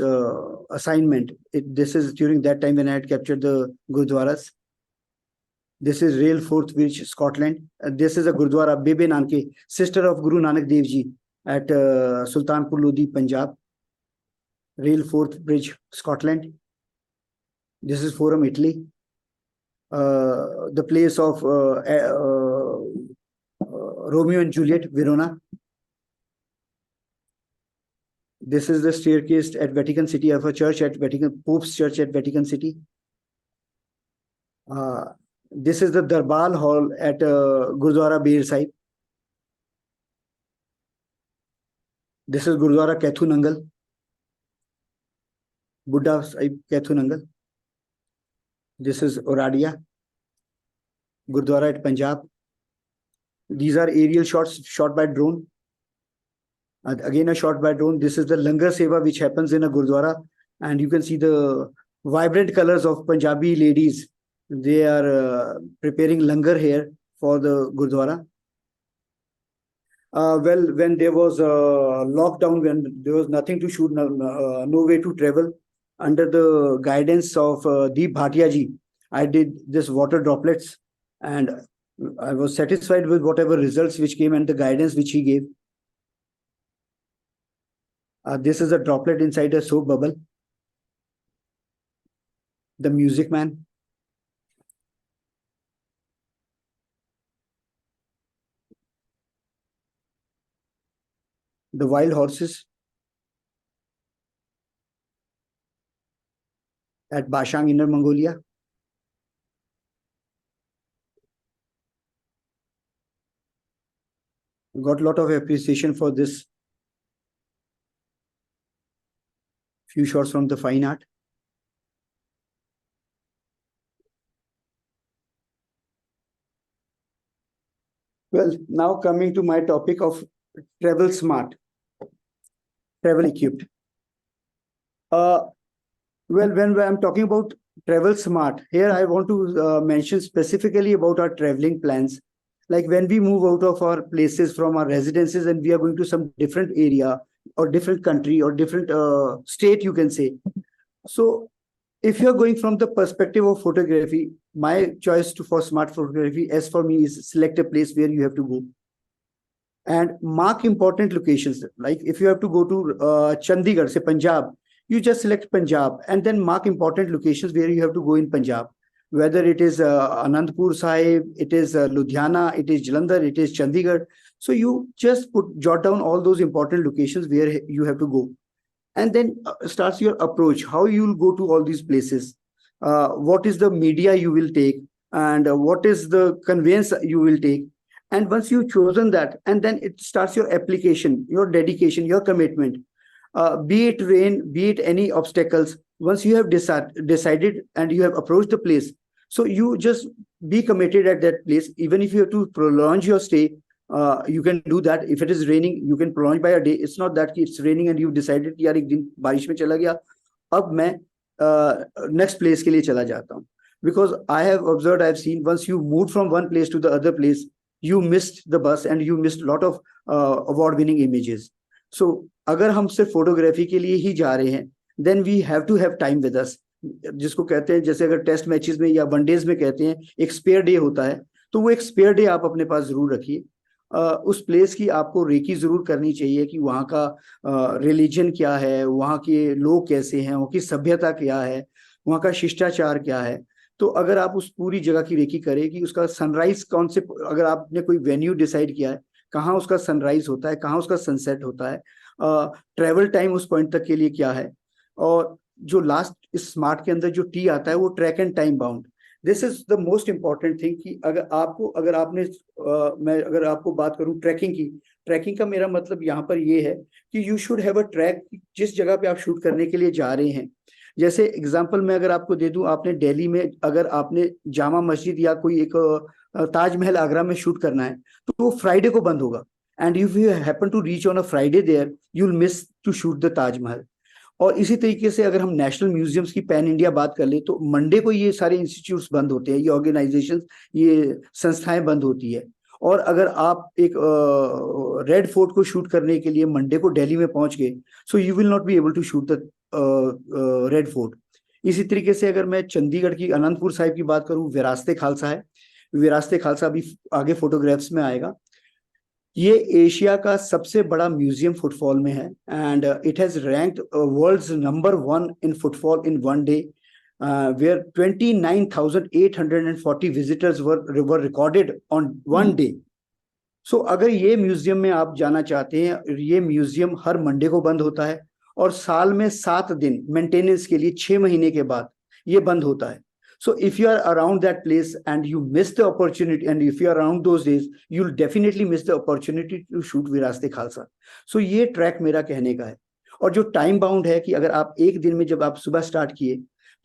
assignment, this is during that time when I had captured the Gurudwaras. This is Rail Fourth Bridge, Scotland. This is a Gurudwara, Bebe Nanke, sister of Guru Nanak Dev Ji, at Sultanpur Lodi, Punjab. Rail Fourth Bridge, Scotland. This is Forum, Italy. The place of Romeo and Juliet, Verona. This is the staircase at Vatican City of a church at Vatican, Pope's Church at Vatican City. This is the Darbal Hall at Gurudwara Beer Sahib. This is Gurudwara Kethu Nangal, Buddha Sahib Kethu Nangal. This is Oradia, Gurudwara at Punjab. These are aerial shots shot by drone. Again, a shot by drone. This is the Langar Seva which happens in a Gurudwara, and you can see the vibrant colors of Punjabi ladies. They are preparing langar here for the Gurudwara. Well, when there was a lockdown, when there was nothing to shoot, no way to travel, under the guidance of Deep Bhatia ji, I did this water droplets, and I was satisfied with whatever results which came and the guidance which he gave. This is a droplet inside a soap bubble. The Music Man. The Wild Horses at Bashang, Inner Mongolia. Got a lot of appreciation for this. Few shots from the fine art. Well, now coming to my topic of travel smart, travel equipped. Well, when I'm talking about travel smart, here I want to mention specifically about our traveling plans. Like when we move out of our places from our residences and we are going to some different area or different country or different state, you can say. So if you're going from the perspective of photography, my choice for smart photography, as for me, is select a place where you have to go and mark important locations. Like if you have to go to Chandigarh, say Punjab, you just select Punjab and then mark important locations where you have to go in Punjab. Whether it is Anandpur Sahib, it is Ludhiana, it is Jalandhar, it is Chandigarh. So you just jot down all those important locations where you have to go. And then starts your approach, how you will go to all these places. What is the media you will take, and what is the conveyance you will take. And once you've chosen that, and then it starts your application, your dedication, your commitment. Be it rain, be it any obstacles, once you have decided and you have approached the place, so you just be committed at that place. Even if you have to prolong your stay, you can do that. If it is raining, you can prolong by a day. It's not that it's raining and you've decided, yaar ek din barish mein chala gaya, ab main next place ke liye chala jata hu. Because I have observed, I've seen, once you moved from one place to the other place, you missed the bus and you missed a lot of award-winning images. So, अगर हम सिर्फ photography के लिए ही जा रहे हैं, then we have to have time with us. जिसको कहते हैं, जैसे अगर टेस्ट मैचेस में या वनडेज में कहते हैं एक स्पेयर डे होता है, तो वो एक स्पेयर डे आप अपने पास जरूर रखिए। उस प्लेस की आपको रेकी जरूर करनी चाहिए कि वहाँ का रिलीजन क्या है, वहाँ के लोग कैसे हैं, वहाँ की सभ्यता क्या है, वहाँ का शिष्टाचार क्या है। तो अगर आप उस पूरी जगह की रेकी करें कि उसका सनराइज कौन से, अगर आपने कोई वेन्यू डिसाइड किया है, कहाँ उसका सनराइज होता है, कहाँ उसका सनसेट होता है, ट्रेवल टाइम उस पॉइंट तक के लिए क्या है, और जो लास्ट इस स्मार्ट के अंदर जो टी आता है वो track and time bound. This is the most important thing कि अगर आपने मैं अगर आपको बात करूं ट्रैकिंग की, ट्रैकिंग का मेरा मतलब यहाँ पर ये है कि you should have a track, जिस जगह पे आप शूट करने के लिए जा रहे हैं। जैसे एग्जांपल मैं अगर आपको दे दूं, आपने दिल्ली में अगर आपने जामा मस्जिद या कोई एक ताजमहल आगरा में शूट करना है, तो वो फ्राइडे को बंद होगा, and if you happen to reach on a Friday there, you will miss to shoot the Taj Mahal. और इसी तरीके से अगर हम नेशनल म्यूजियम्स की पैन इंडिया बात कर ले, तो मंडे को ये सारे इंस्टीट्यूट्स बंद होते हैं, ये ऑर्गेनाइजेशंस, ये संस्थाएं बंद होती है। और अगर आप एक रेड फोर्ट को शूट करने के लिए मंडे को दिल्ली में पहुंच गए, so you will not be able to shoot the Red Fort. इसी तरीके से अगर मैं चंडीगढ़ की अनंतपुर साहिब की बात करूं, विरासत खालसा है, विरासत खालसा अभी आगे फोटोग्राफ्स में आएगा। ये एशिया का सबसे बड़ा म्यूजियम फुटफॉल में है, and it has ranked world's number 1 in footfall in one day, where 29,840 visitors were recorded on one day. So अगर ये म्यूजियम में आप जाना चाहते हैं, ये म्यूजियम हर मंडे को बंद होता है और साल में 7 दिन मेंटेनेंस के लिए 6 महीने के बाद ये बंद होता है। So if you are around that place and you miss the opportunity, and if you are around those days, you'll definitely miss the opportunity to shoot विरासत खालसा। So ये ट्रैक मेरा कहने का है। और जो टाइम बाउंड है कि अगर आप एक दिन में, जब आप सुबह स्टार्ट किए,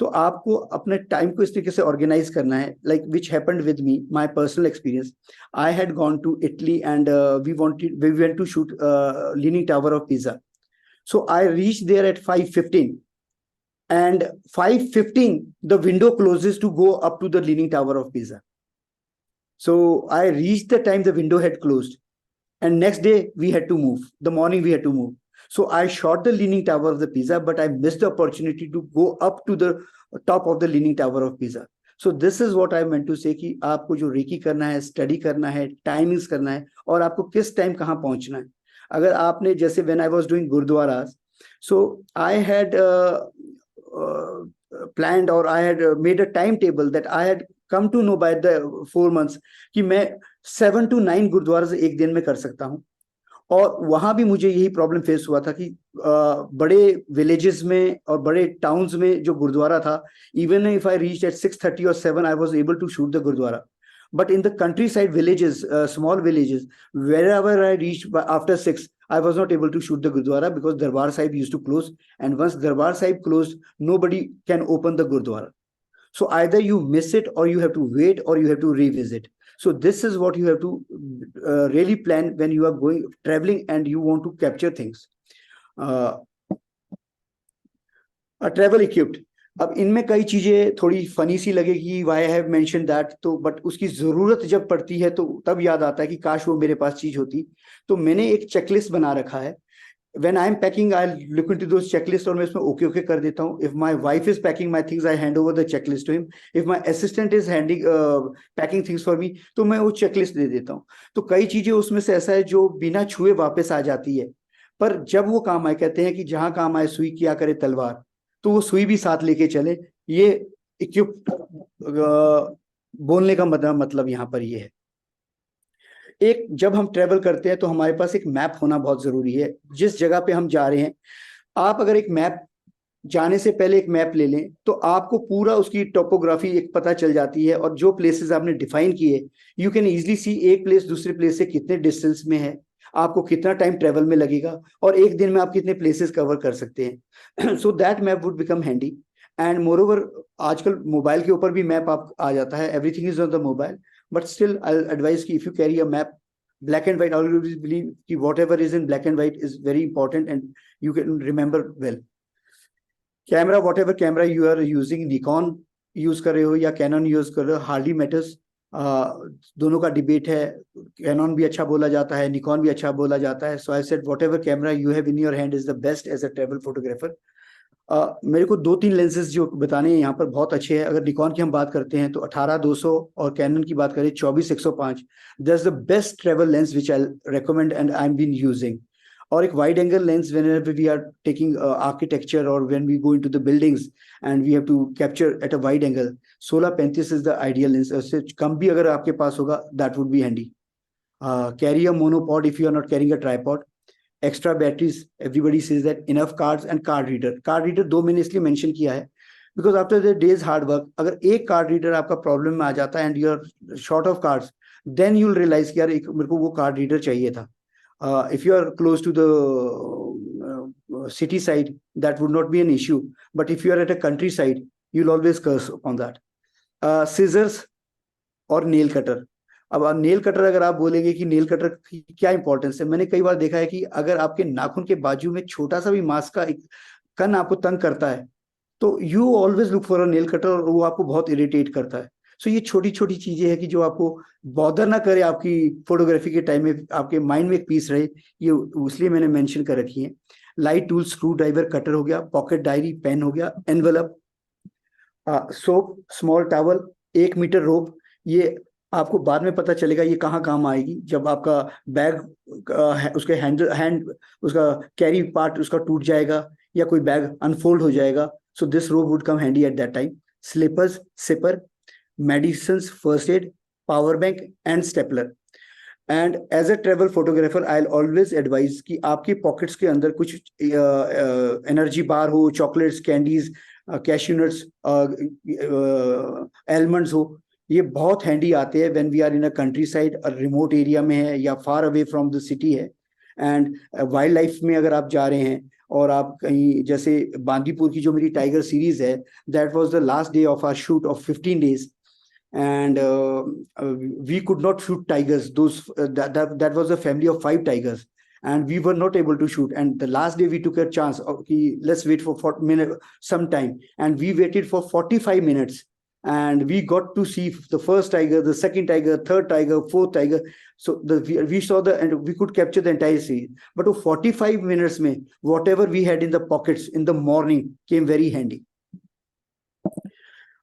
तो आपको अपने टाइम को इस तरीके से ऑर्गेनाइज करना है, like which happened with me, my personal experience. I had gone to Italy and we went to shoot Leaning tower of Pisa. So I reach there at 5:15, and 5:15 the window closes to go up to the leaning tower of Pisa. So I reached the time the window had closed, and next day we had to move, the morning we had to move. So I shot the leaning tower of the Pisa, but I missed the opportunity to go up to the top of the leaning tower of Pisa. So this is what I meant to say कि आपको जो recce करना है, study करना है, timings करना है, और आपको किस टाइम कहाँ पहुंचना है। अगर आपने जैसे when I was doing गुरुद्वारास, so I had planned, or I had made a timetable that I had come to know by the 4 months कि मैं 7 to 9 गुरुद्वारा एक दिन में कर सकता हूँ। और वहां भी मुझे यही प्रॉब्लम फेस हुआ था कि बड़े विलेजेस में और बड़े टाउन्स में जो गुरुद्वारा था, even if I reach at 6:30 or 7, I was able to shoot the gurdwara. But in the countryside villages, small villages, wherever I reached after 6, I was not able to shoot the Gurdwara because Darbar Sahib used to close. And once Darbar Sahib closed, nobody can open the Gurdwara. So either you miss it, or you have to wait, or you have to revisit. So this is what you have to really plan when you are traveling and you want to capture things. Travel equipped. अब इनमें कई चीजें थोड़ी funny सी लगेगी, why have mention that, तो but उसकी जरूरत जब पड़ती है तो तब याद आता है कि काश वो मेरे पास चीज होती। तो मैंने एक चेकलिस्ट बना रखा है। When I am packing, I look into those checklist, और मैं इसमें ओके ओके कर देता हूँ। If my wife is packing my things, I hand over the checklist to him. If my assistant is handing packing things for me, तो मैं वो checklist दे देता हूँ। तो कई चीजें उसमें से ऐसा है जो बिना छुए वापस आ जाती है, पर जब वो काम आए, कहते हैं कि जहां काम आए सुई किया करे तलवार, तो वो सुई भी साथ लेके चले। ये इक्विप बोलने का मतलब यहाँ पर ये है। एक, जब हम ट्रेवल करते हैं तो हमारे पास एक मैप होना बहुत जरूरी है। जिस जगह पे हम जा रहे हैं, आप अगर एक मैप, जाने से पहले एक मैप ले लें, तो आपको पूरा उसकी टोपोग्राफी एक पता चल जाती है, और जो प्लेसेस आपने डिफाइन किए, यू कैन इजीली सी एक प्लेस दूसरे प्लेस से कितने डिस्टेंस में है, आपको कितना टाइम ट्रेवल में लगेगा, और एक दिन में आप कितने प्लेसेस कवर कर सकते हैं। So that map would become handy. And moreover, आजकल मोबाइल के ऊपर भी मैप आप आ जाता है, everything is on the mobile, but still I advise कि if you carry a map, black and white, I always believe कि whatever is in black and white is very important and you can remember well. Camera, whatever camera you are using, Nikon use कर रहे हो या Canon use कर रहे हो, hardly matters. दोनों का डिबेट है, Canon भी अच्छा बोला जाता है, Nikon भी अच्छा बोला जाता है. So I said whatever camera you have in your hand is the best as a travel photographer. मेरे को 2-3 लेंसेज जो बताने हैं यहाँ पर बहुत अच्छे हैं। अगर निकॉन की हम बात करते हैं तो 18-200, और कैनन की बात करें 24-105, that's the best travel lens which I recommend and I am been using. और एक wide angle lens whenever we are taking architecture और when we go into the buildings and we have to capture at a wide angle, 16-35 is the ideal lens. उससे कम भी अगर आपके पास होगा that would be handy. Carry a monopod if you are not carrying a tripod. Extra batteries, everybody says that, enough cards and card reader. Card reader 2 मैंने इसलिए mention किया है because after the days hard work, अगर एक card reader आपका problem में आ जाता है and you are short of cards, then you will realise कि यार एक मेरे को वो कार्ड रीडर चाहिए था। If you are close to the city side, that would not be an issue, but if you are at a countryside, you'll always curse upon that. Scissors और nail cutter. अब nail cutter अगर आप बोलेंगे कि nail cutter की क्या importance है, मैंने कई बार देखा है कि अगर आपके नाखून के बाजू में छोटा सा भी मांस का एक कण आपको तंग करता है तो you always look for a nail cutter, और वो आपको बहुत इरिटेट करता है। सो ये छोटी छोटी चीजें हैं कि जो आपको बॉदर ना करे आपकी फोटोग्राफी के टाइम में, आपके माइंड में एक पीस रहे, ये इसलिए मैंने मेंशन कर रखी है। Light tool, screwdriver, cutter हो गया, पॉकेट डायरी, पेन हो गया, envelope, soap, small towel, 1 metre rope. ये आपको बाद में पता चलेगा ये कहाँ काम आएगी, जब आपका बैग उसके हैंड उसका कैरी पार्ट उसका टूट जाएगा या कोई बैग अनफोल्ड हो जाएगा, so this rope would come handy at that time. Sleepers, sipper, medicines, first aid, power bank and stapler. And as a travel photographer I always advise कि आपकी पॉकेट्स के अंदर कुछ एनर्जी बार हो, chocolates, candies, cashew nuts, almonds हो, ये बहुत handy आते हैं when we are in a countryside, remote area में है या far away from the city है। एंड वाइल्ड लाइफ में अगर आप जा रहे हैं और आप कहीं, जैसे बांदीपुर की जो मेरी टाइगर सीरीज है, that was the last day of our shoot of 15 days, and we could not shoot tigers. That was a family of 5 tigers, and we were not able to shoot. And the last day we took a chance, okay, let's wait for 40 minutes, some time, and we waited for 45 minutes, and we got to see the first tiger, the second tiger, third tiger, fourth tiger. So we saw and we could capture the entire scene. But 45 minutes mein, whatever we had in the pockets in the morning came very handy.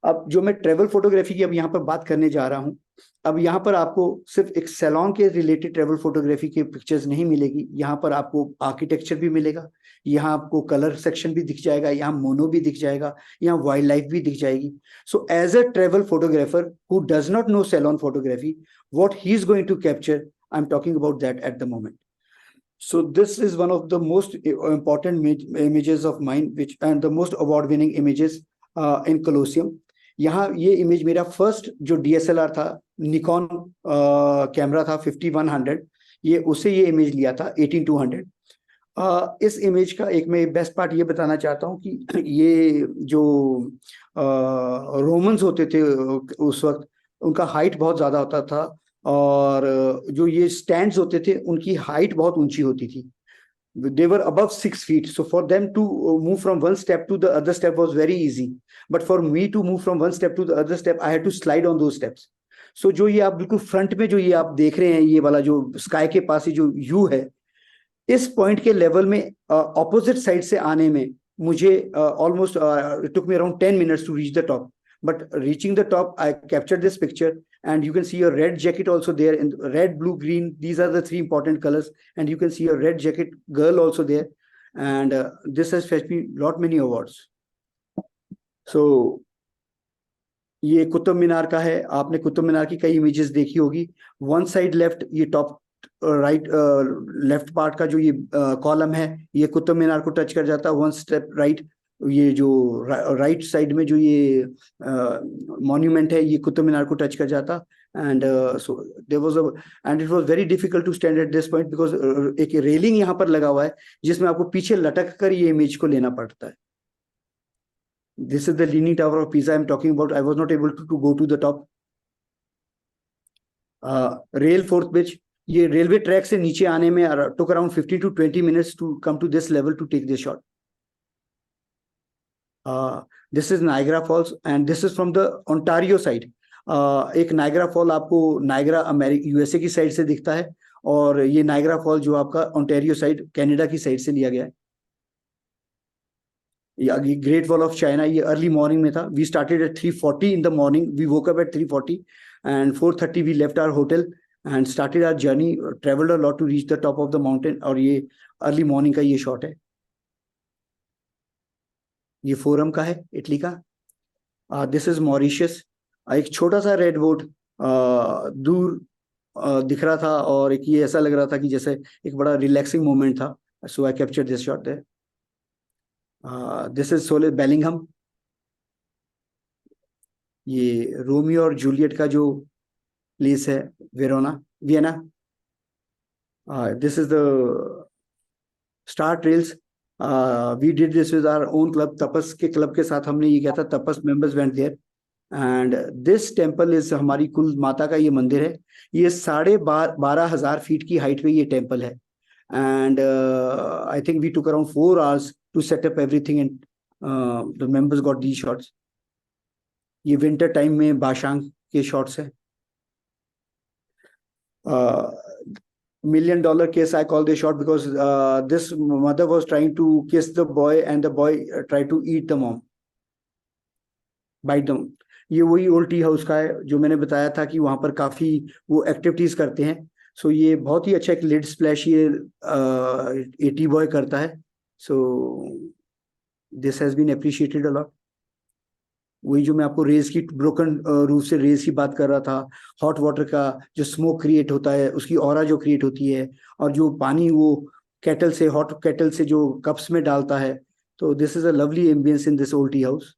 अब जो मैं travel photography की अब यहाँ पर बात करने जा रहा हूँ, अब यहाँ पर आपको सिर्फ एक सैलून के रिलेटेड ट्रेवल फोटोग्राफी के पिक्चर्स नहीं मिलेगी, यहाँ पर आपको आर्किटेक्चर भी मिलेगा, यहाँ आपको कलर सेक्शन भी दिख जाएगा, यहाँ मोनो भी दिख जाएगा, यहाँ वाइल्ड लाइफ भी दिख जाएगी। So as a travel photographer who does not know salon photography, what he is going to capture, I am talking about that at the moment. So this is one of the most important images of mine, which and the most award-winning images in Colosseum. यहाँ ये image मेरा first जो DSLR था, Nikon camera था 5100, ये उससे ये image लिया था 18200. इस इमेज का एक मैं बेस्ट पार्ट ये बताना चाहता हूँ कि ये जो रोमन्स होते थे उस वक्त, उनका हाइट बहुत ज़्यादा होता था, और जो ये स्टैंड्स होते थे उनकी हाइट बहुत ऊंची होती थी. They were above 6 feet. So for them to move from one step to the other step was very easy. But for me to move from one step to the other step, I had to slide on those steps. So जो ये आप बिल्कुल front में जो ये आप देख रहे हैं, ये वाला जो स्काई के पास ही जो यू है, इस पॉइंट के लेवल में ऑपोजिट साइड से आने में मुझे almost it took me around 10 minutes to reach the top. But reaching the top, I captured this picture, and you can see a red jacket also there, in red, blue, green. These are the 3 important colors, and you can see a red jacket girl also there, and this has fetched me lot many awards. So ये कुतुब मीनार का है. आपने कुतुब मीनार की कई images देखी होगी. One side left, ये top right left part का जो ये कॉलम है, ये कुतुब मीनार को टच कर जाता है. वन स्टेप राइट, ये जो राइट साइड में जो ये मॉन्यूमेंट है, ये कुतुब मीनार को टच कर जाता. And so there was and it was very difficult to stand at this point because एक रेलिंग यहाँ पर लगा हुआ है जिसमें आपको पीछे लटक कर ये इमेज को लेना पड़ता है. This is the leaning tower of Pisa I am talking about. I was not able to go to the top. Rail Forth Bridge, ये रेलवे ट्रैक से नीचे आने में took around 15 to 20 minutes to come to this level to take this shot. This is Niagara Falls, and this is from the Ontario side. एक Niagara fall आपको Niagara USA की side से दिखता है, और ये नायग्रा फॉल जो आपका ओंटारियो साइड कनाडा की साइड से लिया गया है. ये ग्रेट वॉल ऑफ चाइना, ये अर्ली मॉर्निंग में था. We started at 3:40 in the morning. We woke up at 3:40 and 4:30 we left our hotel and started our journey. Traveled a lot to reach the top of the mountain. और ये early morning का ये shot है. ये forum का है, Italy का. This is Mauritius. एक छोटा सा रेड बोट दूर दिख रहा था और एक ये ऐसा लग रहा था कि जैसे एक बड़ा रिलैक्सिंग मोमेंट था. So I capture this shot there. This is Sole Bellingham. ये रोमियो और जूलियट का जो प्लेस है, Vienna. This is the star trails. We did this with our own club. Tapas के क्लब के साथ हमने ये किया था. Tapas members went there. And this temple is, हमारी कुल माता का ये मंदिर है. ये 12,500 फीट की हाइट पे ये टेम्पल है. And I think we took around 4 hours to set up everything and the members got these shots. ये विंटर टाइम में बाशांग के शॉट्स है. $1 million case I call this shot because this mother was trying to kiss the boy and the boy tried to eat the mom, bite them. ये वही old tea house का है जो मैंने बताया था कि वहां पर काफी वो एक्टिविटीज करते हैं. सो ये बहुत ही अच्छा एक लिड स्प्लैश ये टी बॉय करता है. So this has been appreciated a lot. वही जो मैं आपको रेज की ब्रोकन रूफ से रेज की बात कर रहा था, हॉट वाटर का जो स्मोक क्रिएट होता है, उसकी ऑरा जो क्रिएट होती है, और जो पानी वो केटल से, हॉट केटल से जो कप्स में डालता है. तो this is a lovely ambience in this old tea house.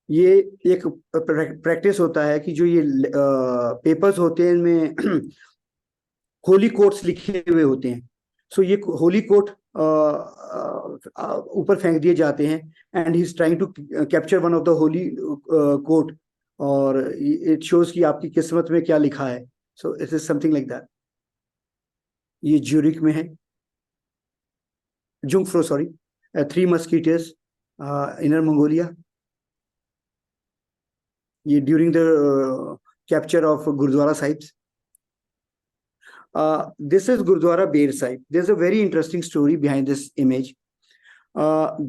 ये एक प्रैक्टिस होता है कि जो ये पेपर्स होते हैं इनमें होली कोट्स लिखे हुए होते हैं. सो ये होली कोट ऊपर फेंक दिए जाते हैं. And he is trying to capture one of the holy quote. और इट शोज कि आपकी किस्मत में क्या लिखा है. So it is something like that. ये ज्यूरिक में है. Jungfrau, sorry. 3 musketeers, inner Mongolia. ये during the capture of Gurudwara Sahibs. This is Gurudwara Bear Sahib. There's a very interesting story behind this image.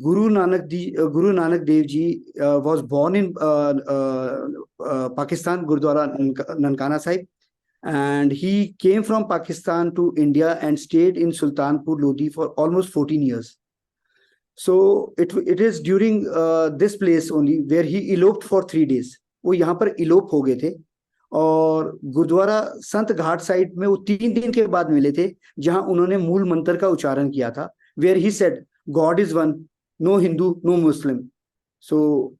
Guru Nanak Dev Ji was born in Pakistan, Gurudwara Nankana Sahib, and he came from Pakistan to India and stayed in Sultanpur Lodi for almost 14 years. So it is during this place only where he eloped for 3 days. वो यहाँ पर elope हो गए थे और गुरुद्वारा संत घाट side में वो 3 दिन के बाद मिले थे, जहां उन्होंने मूल मंत्र का उच्चारण किया था. Where he said God is one, no Hindu no Muslim. So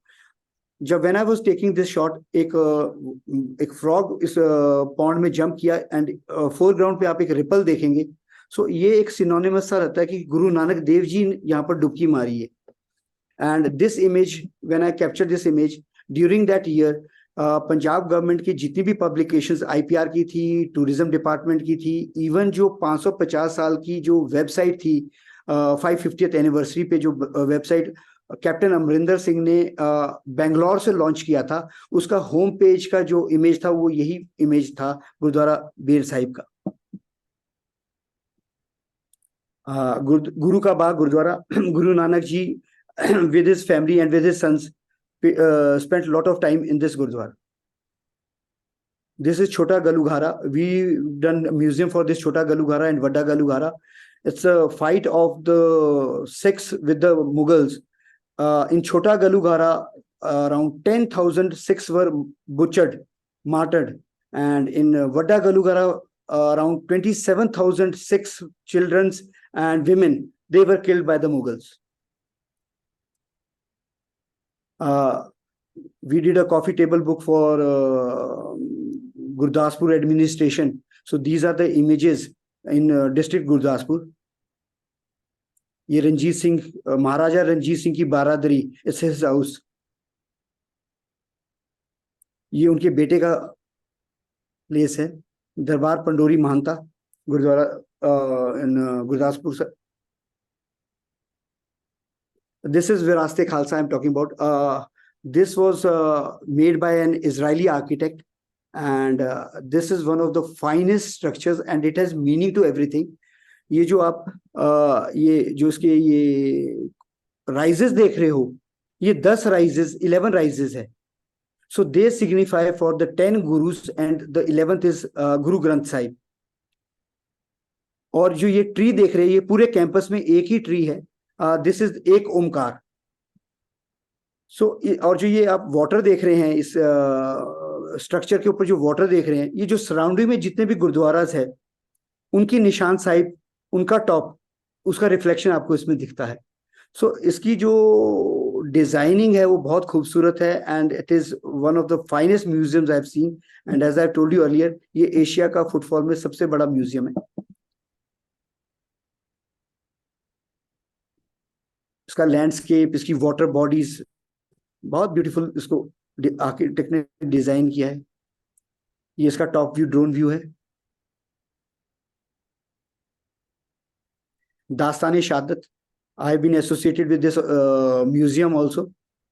जब when I was taking this shot, एक फ्रॉग इस पॉन्ड में जंप किया एंड फोरग्राउंड पे आप एक रिपल देखेंगे. सो ये एक सिनोनिमस सा रहता है कि गुरु नानक देव जी यहाँ पर डुबकी मारी है. And this image, when I capture this image during that year, Punjab government की जितनी भी पब्लिकेशंस आईपीआर की थी, टूरिज्म डिपार्टमेंट की थी, इवन जो 550 साल की जो वेबसाइट थी 550th एनिवर्सरी पे जो वेबसाइट कैप्टन अमरिंदर सिंह ने बेंगलोर से लॉन्च किया था, उसका होम पेज का जो इमेज था वो यही इमेज था गुरुद्वारा बेर साहिब का. गुरु का बाग gurdwara. Guru Nanak ji with his family and with his sons spent a lot of time in this Gurudwara. This is Chota Galughara. We done a museum for this Chota Galughara and Vadda Galughara. It's a fight of the Sikhs with the Mughals. In Chota Galughara, around 10,000 Sikhs were butchered, martyred. And in Vadda Galughara, around 27,000 Sikhs, children and women, they were killed by the Mughals. We did a coffee table book for Gurdaspur administration. So these are the images in district Gurdaspur. ये रंजीत सिंह, महाराजा रंजीत सिंह की बारादरी, it's his house. ये उनके बेटे का place है. दरबार पंडोरी महंता गुरुद्वारा इन Gurdaspur. This is Viraste Khalsa I'm talking about. This was made by an Israeli architect, and this is one of the finest structures, and it has meaning to everything. ये जो आप ये जो इसके ये rises देख रहे हो, ये 10 rises, 11 rises है. So they signify for the 10 gurus, and the 11th is Guru Granth Sahib. और जो ये ट्री देख रहे हैं, ये पूरे कैंपस में एक ही ट्री है. दिस इज एक ओमकार. सो और जो ये आप वाटर देख रहे हैं, इस स्ट्रक्चर के ऊपर जो वाटर देख रहे हैं, ये जो सराउंडिंग में जितने भी गुरुद्वारास है, उनकी निशान साहिब, उनका टॉप, उसका रिफ्लेक्शन आपको इसमें दिखता है. सो इसकी जो डिजाइनिंग है वो बहुत खूबसूरत है, and it is one of the finest museums I have seen. And as I told you earlier, ये एशिया का फुटफॉल में सबसे बड़ा म्यूजियम है. इसका लैंडस्केप, इसकी वाटर बॉडीज बहुत ब्यूटीफुल इसको आर्किटेक्ट ने डिजाइन किया है. ये इसका टॉप व्यू, ड्रोन व्यू है. Dastan Shahadat, I have been associated with this museum also.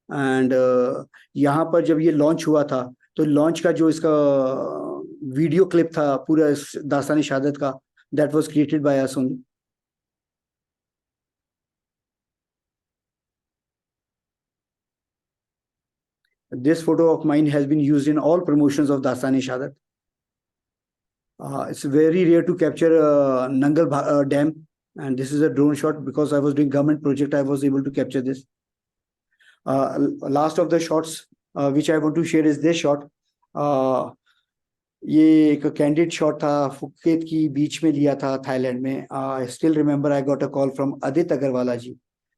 And यहाँ पर जब ये लॉन्च हुआ था, तो लॉन्च का जो इसका वीडियो क्लिप था पूरा इस दास्तान शहादत का, that was created by us only. This photo of mine has been used in all promotions of Dastan-e-Shahadat. It's very rare to capture Nangal Dam, and this is a drone shot. Because I was doing government project, I was able to capture this. Last of the shots which I want to share is this shot. ये एक candid shot था, Phuket की बीच में लिया था Thailand में. I still remember I got a call from Aditya Agrawala ji.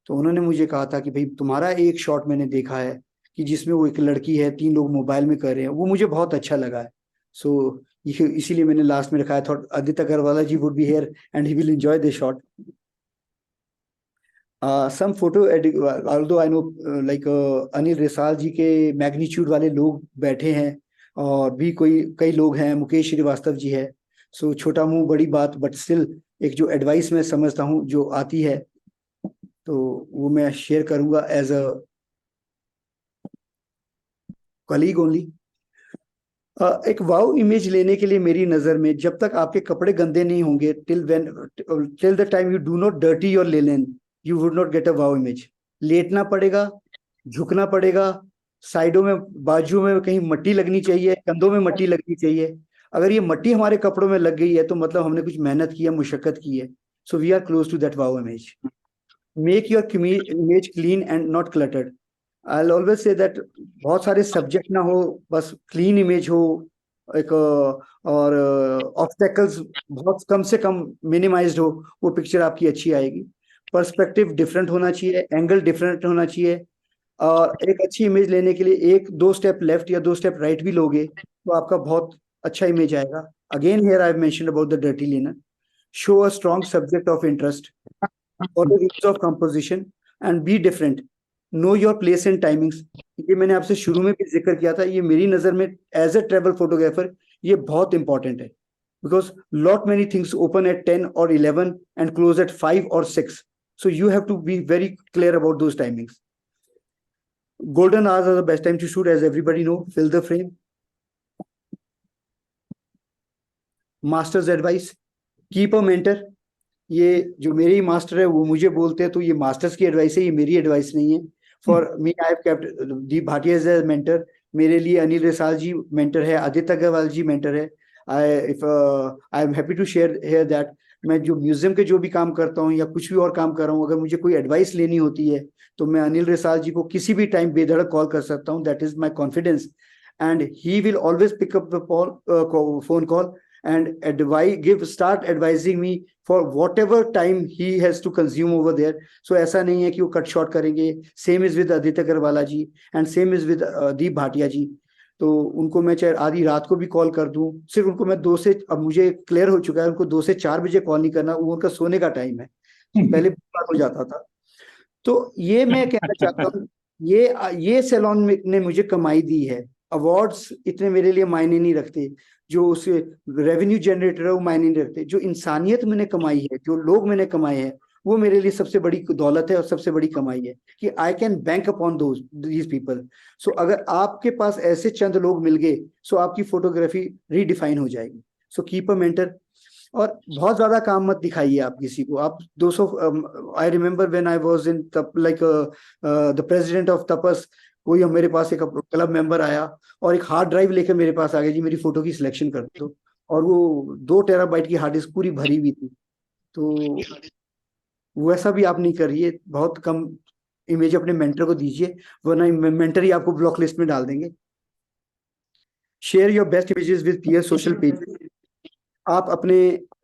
तो उन्होंने मुझे कहा था कि भाई तुम्हारा एक शॉट मैंने देखा है कि जिसमें वो एक लड़की है, 3 लोग मोबाइल में कर रहे हैं, वो मुझे बहुत अच्छा लगा है. सो इसीलिए मैंने लास्ट में रखा है. Thought Aditya Agrawala ji would be here and he will enjoy this shot. Some photo, although I know like Anil Risal ji के मैग्नीट्यूड वाले लोग बैठे हैं, और भी कई लोग हैं, मुकेश श्रीवास्तव जी है. सो छोटा मुंह बड़ी बात, बट स्टिल एक जो एडवाइस मैं समझता हूँ जो आती है, तो वो मैं शेयर करूंगा एज अ कलीग ओनली. एक वाव इमेज लेने के लिए मेरी नजर में, जब तक आपके कपड़े गंदे नहीं होंगे, till the time you do not dirty your linen, you would not get a wow image. लेटना पड़ेगा, झुकना पड़ेगा, साइडों में, बाजू में कहीं मट्टी लगनी चाहिए, कंधों में मट्टी लगनी चाहिए. अगर ये मट्टी हमारे कपड़ों में लग गई है, तो मतलब हमने कुछ मेहनत की है, मुशक्कत की है. So we are close to that wow image. Make your image clean and not cluttered. I'll always say that बहुत सारे सब्जेक्ट ना हो, बस क्लीन इमेज हो एक, और ऑब्स्टेकल्स बहुत कम से कम मिनिमाइज्ड हो, वो पिक्चर आपकी अच्छी आएगी. पर्सपेक्टिव डिफरेंट होना चाहिए, एंगल डिफरेंट होना चाहिए. और एक अच्छी इमेज लेने के लिए 1-2 स्टेप लेफ्ट या 2 स्टेप राइट भी लोगे, तो आपका बहुत अच्छा इमेज आएगा. Again here I have mentioned about the dirty linen. Show a strong subject of interest, follow rules of composition and be different. Know your place and timings. ये मैंने आपसे शुरू में भी जिक्र किया था. ये मेरी नजर में एज ए ट्रेवल फोटोग्राफर ये बहुत इंपॉर्टेंट है, because lot many things open at 10 और 11 एंड क्लोज एट 5 और 6. So you have to be very clear about those timings. Golden hours are the best time to shoot, as everybody know. Fill the frame. Masters advice, keep a mentor. ये जो मेरे ही master है वो मुझे बोलते हैं, तो ये मास्टर्स की एडवाइस है, ये मेरी एडवाइस नहीं है. For me I have kept Deep Bhatia as a mentor. मेरे लिए अनिल रिसाल जी मेंटर है, आदित्य अग्रवाल जी मेंटर है. I am happy to share here that मैं जो म्यूजियम के जो भी काम करता हूँ या कुछ भी और काम कर रहा हूँ, अगर मुझे कोई एडवाइस लेनी होती है, तो मैं अनिल रिसाल जी को किसी भी टाइम बेधड़क कॉल कर सकता हूँ. That is my confidence, and he will always pick up the phone call and start advising me for whatever time he has to consume over there. So ऐसा नहीं है कि वो कट शॉर्ट करेंगे. Same is with Aditya Agrawala ji and same is with Deep Bhatia ji. तो उनको मैं चाहे आधी रात को भी कॉल कर दूं, सिर्फ उनको मैं 2 से, अब मुझे क्लियर हो चुका है, उनको 2 से 4 बजे कॉल नहीं करना, वो उनका सोने का टाइम है. पहले बात हो जाता था. तो ये मैं कहना चाहता हूँ, ये सैलून ने मुझे कमाई दी है. अवार्ड्स इतने मेरे लिए मायने नहीं रखते, जो उसे रेवेन्यू जनरेटर है वो मायने नहीं रखते. जो इंसानियत मैंने कमाई है, जो लोग मैंने कमाए हैं, वो मेरे लिए सबसे बड़ी दौलत है और सबसे बड़ी कमाई है कि I can bank upon these people. So अगर आपके पास ऐसे चंद लोग मिल गए, सो आपकी फोटोग्राफी रीडिफाइन हो जाएगी। So keep a mentor. और बहुत ज्यादा काम मत दिखाइए आप किसी को। आप 200, I remember when I was in like the president of Tapas, कोई मेरे पास एक क्लब मेंबर आया और एक हार्ड ड्राइव लेकर मेरे पास आ गया, जी मेरी फोटो की सिलेक्शन कर दो, और वो 2 टेराबाइट की हार्ड डिस्क पूरी भरी हुई थी। तो वैसा भी आप नहीं करिए, बहुत कम इमेज अपने मेंटर को दीजिए, वरना मेंटर ही आपको ब्लॉक लिस्ट में डाल देंगे। Share your best images with peer social page. आप अपने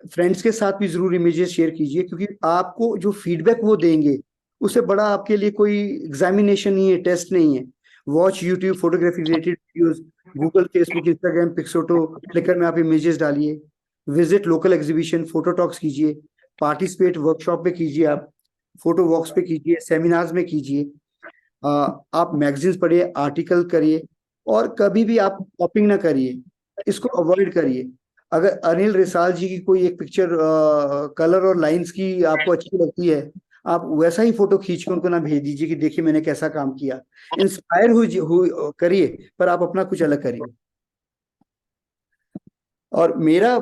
फ्रेंड्स के साथ भी जरूर इमेजेस शेयर कीजिए, क्योंकि आपको जो फीडबैक वो देंगे उससे बड़ा आपके लिए कोई एग्जामिनेशन नहीं है, टेस्ट नहीं है। Watch YouTube photography related videos, Google, Facebook, Instagram, Pixoto, Flickr में आप इमेजेस डालिए। Visit local exhibition, photo talks कीजिए, पार्टिसिपेट वर्कशॉप पे कीजिए, आप फोटो वॉक्स पे कीजिए, सेमिनार्स में कीजिए। आप मैगजीन्स पढ़िए, आर्टिकल करिए, और कभी भी आप कॉपिंग ना करिए, इसको अवॉइड करिए। अगर अनिल रिसाल जी की कोई एक पिक्चर कलर और लाइंस की आपको अच्छी लगती है, आप वैसा ही फोटो खींच के उनको ना भेज दीजिए कि देखिए मैंने कैसा काम किया। इंस्पायर करिए, पर आप अपना कुछ अलग करिए। और मेरा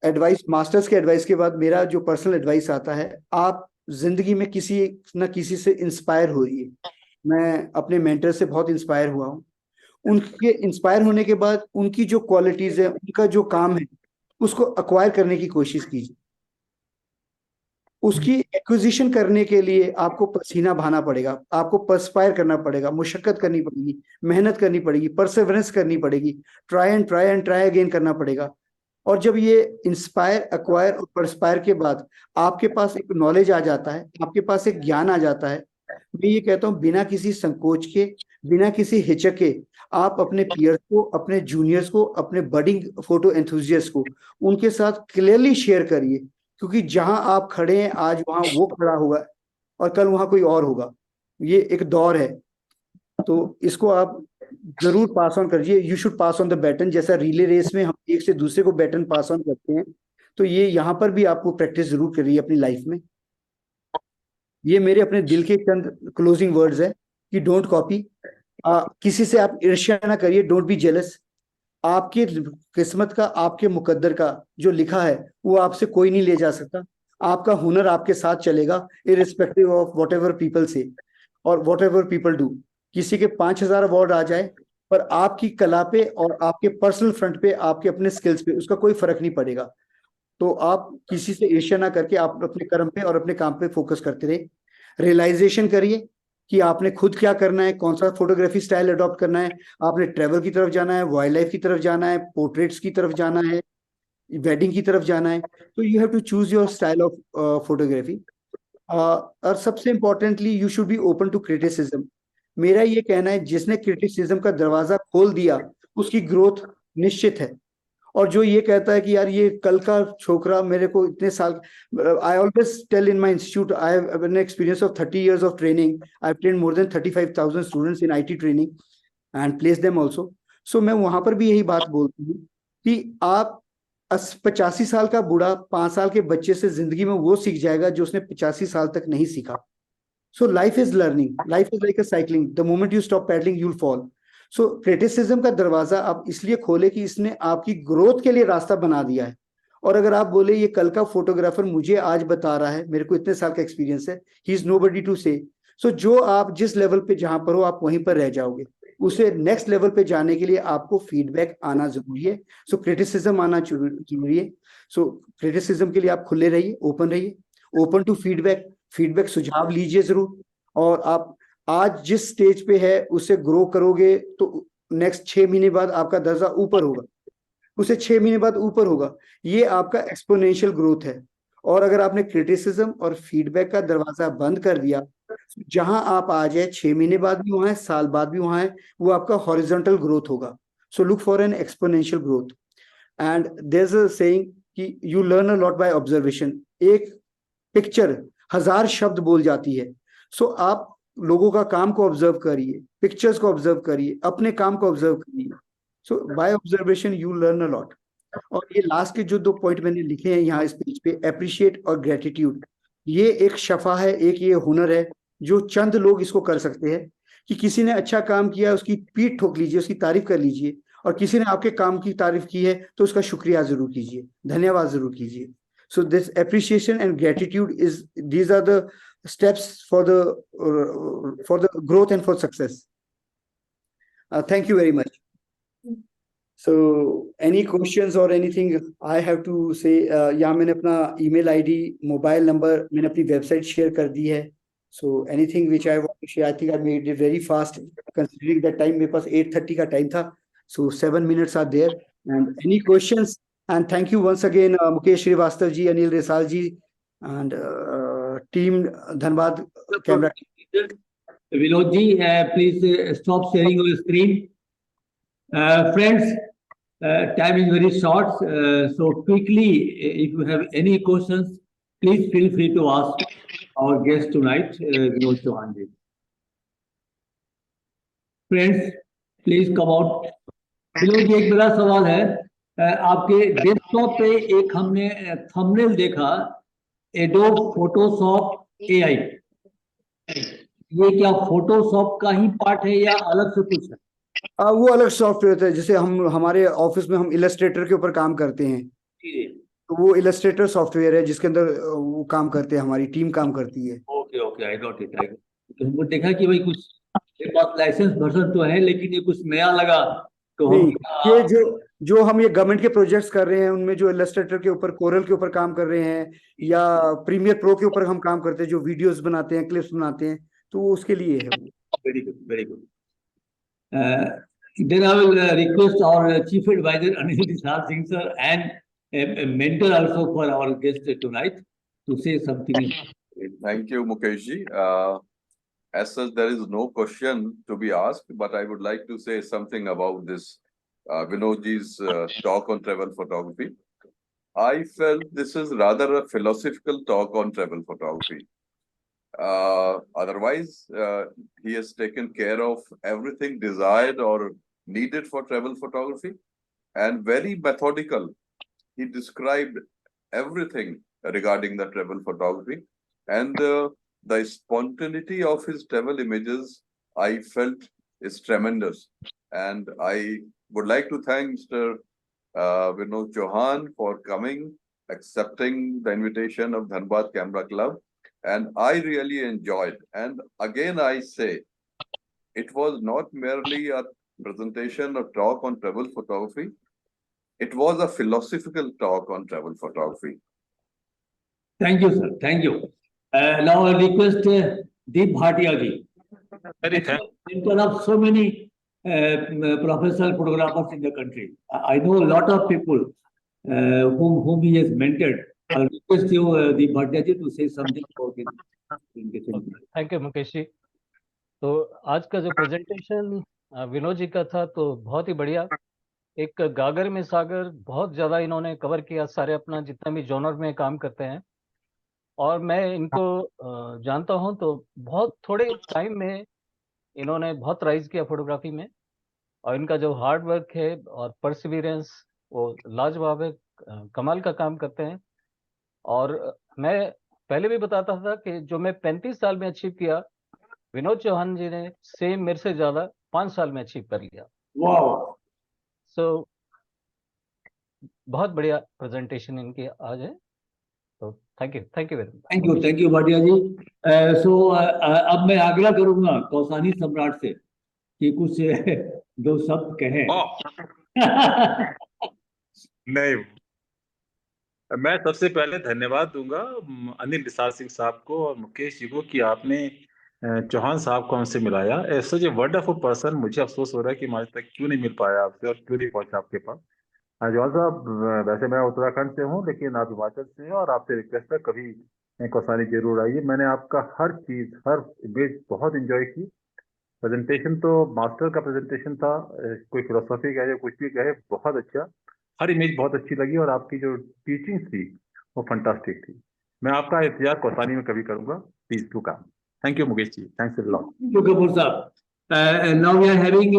एडवाइस, मास्टर्स के एडवाइस के बाद मेरा जो पर्सनल एडवाइस आता है, आप जिंदगी में किसी न किसी से इंस्पायर होइए। मैं अपने मेंटर से बहुत इंस्पायर हुआ हूँ। उनके इंस्पायर होने के बाद उनकी जो क्वालिटीज है, उनका जो काम है, उसको अक्वायर करने की कोशिश कीजिए। उसकी एक्विजिशन करने के लिए आपको पसीना बहाना पड़ेगा, आपको परस्पायर करना पड़ेगा, मुशक्कत करनी पड़ेगी, मेहनत करनी पड़ेगी, परसेवरेंस करनी पड़ेगी, ट्राई एंड ट्राई अगेन करना पड़ेगा। और जब ये इंस्पायर, अक्वायर और परस्पायर के बाद आपके पास एक नॉलेज आ जाता है, आपके पास एक ज्ञान आ जाता है, मैं ये कहता हूँ बिना किसी संकोच के, बिना किसी हिचक के, आप अपने पीयर्स को, अपने जूनियर्स को, अपने बडिंग फोटो एंथुजियस्ट को उनके साथ क्लियरली शेयर करिए। क्योंकि जहां आप खड़े हैं आज, वहां वो खड़ा होगा और कल वहां कोई और होगा। ये एक दौर है, तो इसको आप जरूर पास ऑन करिए। You should pass on the baton. जैसा रिले रेस में हम एक से दूसरे को बैटन पास ऑन करते हैं, तो ये यहाँ पर भी आपको प्रैक्टिस जरूर करिए अपनी लाइफ में। ये मेरे अपने दिल के चंद क्लोजिंग वर्ड्स है कि डोंट कॉपी। किसी से आप ईर्ष्या ना करिए, डोंट बी जेलस। आपकी किस्मत का, आपके मुकद्दर का जो लिखा है वो आपसे कोई नहीं ले जा सकता। आपका हुनर आपके साथ चलेगा, irrespective of what ever people से और वॉट एवर पीपल डू। किसी के 5,000 अवार्ड आ जाए, पर आपकी कला पे और आपके पर्सनल फ्रंट पे, आपके अपने स्किल्स पे उसका कोई फर्क नहीं पड़ेगा। तो आप किसी से ईर्ष्या ना करके आप अपने कर्म पे और अपने काम पे फोकस करते रहे। रियलाइजेशन करिए कि आपने खुद क्या करना है, कौन सा फोटोग्राफी स्टाइल अडॉप्ट करना है। आपने ट्रेवल की तरफ जाना है, वाइल्ड लाइफ की तरफ जाना है, पोर्ट्रेट्स की तरफ जाना है, वेडिंग की तरफ जाना है, तो you have to choose your style of photography. और सबसे importantly, you should be open to criticism. मेरा ये कहना है, जिसने क्रिटिसिज्म का दरवाजा खोल दिया उसकी ग्रोथ निश्चित है। और जो ये कहता है कि यार ये कल का छोकरा, मेरे को इतने साल, I always tell in my institute, I have an experience of 30 years of training. I have trained more than 35,000 students in IT training and place them also. So मैं वहां पर भी यही बात बोलती हूँ कि आप 85 साल का बूढ़ा 5 साल के बच्चे से जिंदगी में वो सीख जाएगा जो उसने 85 साल तक नहीं सीखा। So life is learning, life is like a cycling, the moment you stop pedalling you will fall. So criticism का दरवाजा आप इसलिए खोले कि इसने आपकी ग्रोथ के लिए रास्ता बना दिया है। और अगर आप बोले ये कल का फोटोग्राफर मुझे आज बता रहा है, मेरे को इतने साल का एक्सपीरियंस है, ही इज नोबडी टू से। सो जो आप जिस लेवल पे जहां पर हो, आप वहीं पर रह जाओगे। उसे नेक्स्ट लेवल पे जाने के लिए आपको फीडबैक आना जरूरी है। सो क्रिटिसिज्म आना जरूरी है। सो क्रिटिसिज्म के लिए आप खुले रहिए, ओपन रहिए, ओपन टू फीडबैक। फीडबैक सुझाव लीजिए जरूर। और आप आज जिस स्टेज पे है उसे ग्रो करोगे तो नेक्स्ट 6 महीने बाद आपका दर्जा ऊपर होगा, उसे 6 महीने बाद ऊपर होगा। ये आपका एक्सपोनेंशियल ग्रोथ है। और अगर आपने क्रिटिसिज्म और फीडबैक का दरवाजा बंद कर दिया, जहां आप आ जाए 6 महीने बाद भी वहां है, साल बाद भी वहां है, वो आपका हॉरिजॉन्टल ग्रोथ होगा। So look for an exponential growth. And there is a saying कि you learn a lot by observation. एक पिक्चर 1000 शब्द बोल जाती है। सो आप लोगों का काम को ऑब्जर्व करिए, पिक्चर्स को ऑब्जर्व करिए, अपने काम को ऑब्जर्व करिए। So by observation you learn a lot. और ये लास्ट के जो 2 पॉइंट मैंने लिखे हैं यहाँ इस पेज पे, अप्रिशिएट और ग्रेटिट्यूड। ये एक शफा है, एक ये हुनर है जो चंद लोग इसको कर सकते हैं कि किसी ने अच्छा काम किया उसकी पीठ ठोक लीजिए, उसकी तारीफ कर लीजिए, और किसी ने आपके काम की तारीफ की है तो उसका शुक्रिया जरूर कीजिए, धन्यवाद जरूर कीजिए. So this appreciation and gratitude these are the steps for the growth and for success. Thank you very much. So any questions or anything I have to say? यहाँ मैंने अपना email ID, mobile number मैंने अपनी website share कर दी है. So anything which I want to share, I think I made it very fast considering that time मेरे पास 8:30 का time था. So 7 minutes are there. And any questions? And thank you once again, Mukesh Srivastav ji, Anil Resal ji, and team Dhanbad camera. Vinod ji, please stop sharing your screen. Friends, time is very short, so quickly, if you have any questions, please feel free to ask our guest tonight, Vinod Chauhan ji. Friends, please come out. Vinod ji, एक बड़ा सवाल है. आपके desktop पे एक हमने thumbnail देखा, adobe Photoshop AI. ये क्या फोटोशॉप का ही पार्ट है या अलग से कुछ है? वो अलग सॉफ्टवेयर है. जैसे हम हमारे ऑफिस में हम इलस्ट्रेटर के ऊपर काम करते हैं, तो वो इलस्ट्रेटर सॉफ्टवेयर है जिसके अंदर वो काम करते हैं, हमारी टीम काम करती है. Okay okay, I got it. हमको देखा कि भाई कुछ ये बात लाइसेंस वर्जन तो है लेकिन ये कुछ नया लगा तो नहीं, ये जो हम ये गवर्नमेंट के प्रोजेक्ट्स कर रहे हैं उनमें जो इलस्ट्रेटर के ऊपर, कोरल के ऊपर काम कर रहे हैं या प्रीमियर प्रो के ऊपर हम काम करते हैं, जो वीडियोस बनाते हैं, क्लिप्स बनाते हैं, तो वो उसके लिए है. Very good, very good. Then I will request our Chief Advisor Anil Dishal Singh sir and a mentor also for our guest tonight to say something. Thank you, Mukesh ji. As such, there is no question to be asked, but I would like to say something about this Vinod ji's talk on travel photography. I felt this is rather a philosophical talk on travel photography. Otherwise, he has taken care of everything desired or needed for travel photography, and very methodical. He described everything regarding the travel photography, and the spontaneity of his travel images, I felt, is tremendous. And I would like to thank Mr. Vinod Chauhan for coming, accepting the invitation of Dhanbad Camera Club. And I really enjoyed. And again, I say, it was not merely a presentation or talk on travel photography. It was a philosophical talk on travel photography. Thank you, sir. Thank you. Now I request Deep Bhatia ji. Mentor of so many professional photographers in the country. I know a lot of people whom he has mentored. I'll request you, Deep Bhatia ji, to say something about it. Thank you Mukesh ji. तो आज का जो presentation Vinod ji का था तो बहुत ही बढ़िया. एक गागर में सागर, बहुत ज्यादा इन्होंने कवर किया, सारे अपना जितना भी जॉनर में काम करते हैं. और मैं इनको जानता हूं तो बहुत थोड़े टाइम में इन्होंने बहुत राइज किया फोटोग्राफी में. और इनका जो हार्ड वर्क है और परसिवियरेंस वो लाजवाब है, कमाल का काम करते हैं. और मैं पहले भी बताता था कि जो मैं 35 साल में अचीव किया, विनोद चौहान जी ने सेम मेरे से ज्यादा 5 साल में अचीव कर लिया. वाओ. सो बहुत बढ़िया प्रेजेंटेशन इनकी आज है. तो thank you very much. Thank you Bhatia ji. अब मैं आग्रह करूंगा कौसानी सम्राट से कि कुछ दो शब्द कहें. नहीं, मैं सबसे पहले धन्यवाद दूंगा अनिल दिसाल सिंह साहब को और मुकेश जी को कि आपने चौहान साहब को हमसे मिलाया. ऐसा जो वंडरफुल पर्सन, मुझे अफसोस हो रहा है कि मैं आज तक क्यों नहीं मिल पाया आपसे और क्यों नहीं पहुंचा आपके पास. जौहर साहब, वैसे मैं उत्तराखंड से हूं लेकिन आप हिमाचल से हैं और आपसे रिक्वेस्ट है कभी कौसानी जरूर आइए. मैंने आपका हर चीज, हर इमेज बहुत एंजॉय की. प्रेजेंटेशन तो मास्टर का प्रेजेंटेशन था, कोई फिलोसॉफी कहे या कुछ भी कहे, बहुत अच्छा. हर इमेज बहुत अच्छी लगी और आपकी जो टीचिंग थी वो फंटास्टिक थी. मैं आपका इंतजार कौसानी में कभी करूंगा. Please to come. Thank you Mukesh ji. Thanks a lot. Thank you, Kapoor साहब. Now we are having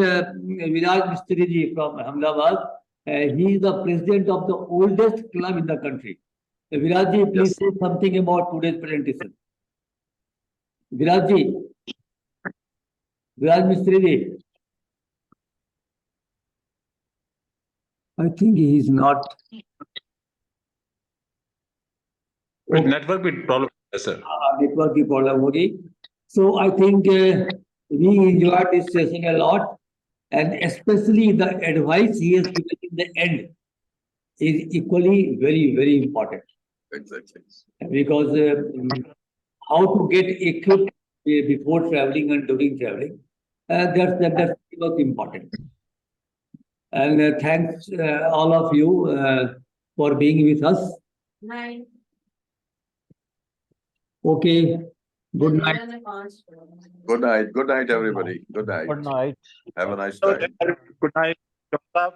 Viraj Mistry ji from Ahmedabad. He is the president of the oldest club in the country. Viraj ji, please Yes. say something about today's presentation. Viraj ji, Viraj Mistri ji. I think he is not. With network with problem, yes, sir. Network की problem होगी. So I think we enjoyed this session a lot, and especially the advice he has given in the end is equally very important, Exactly. because how to get equipped before traveling and during traveling, that's most important. And thanks all of you for being with us. Okay. Good night. Good night. Good night, everybody. Good night. Good night. Have a nice So, time. good night, Chauhan साहब.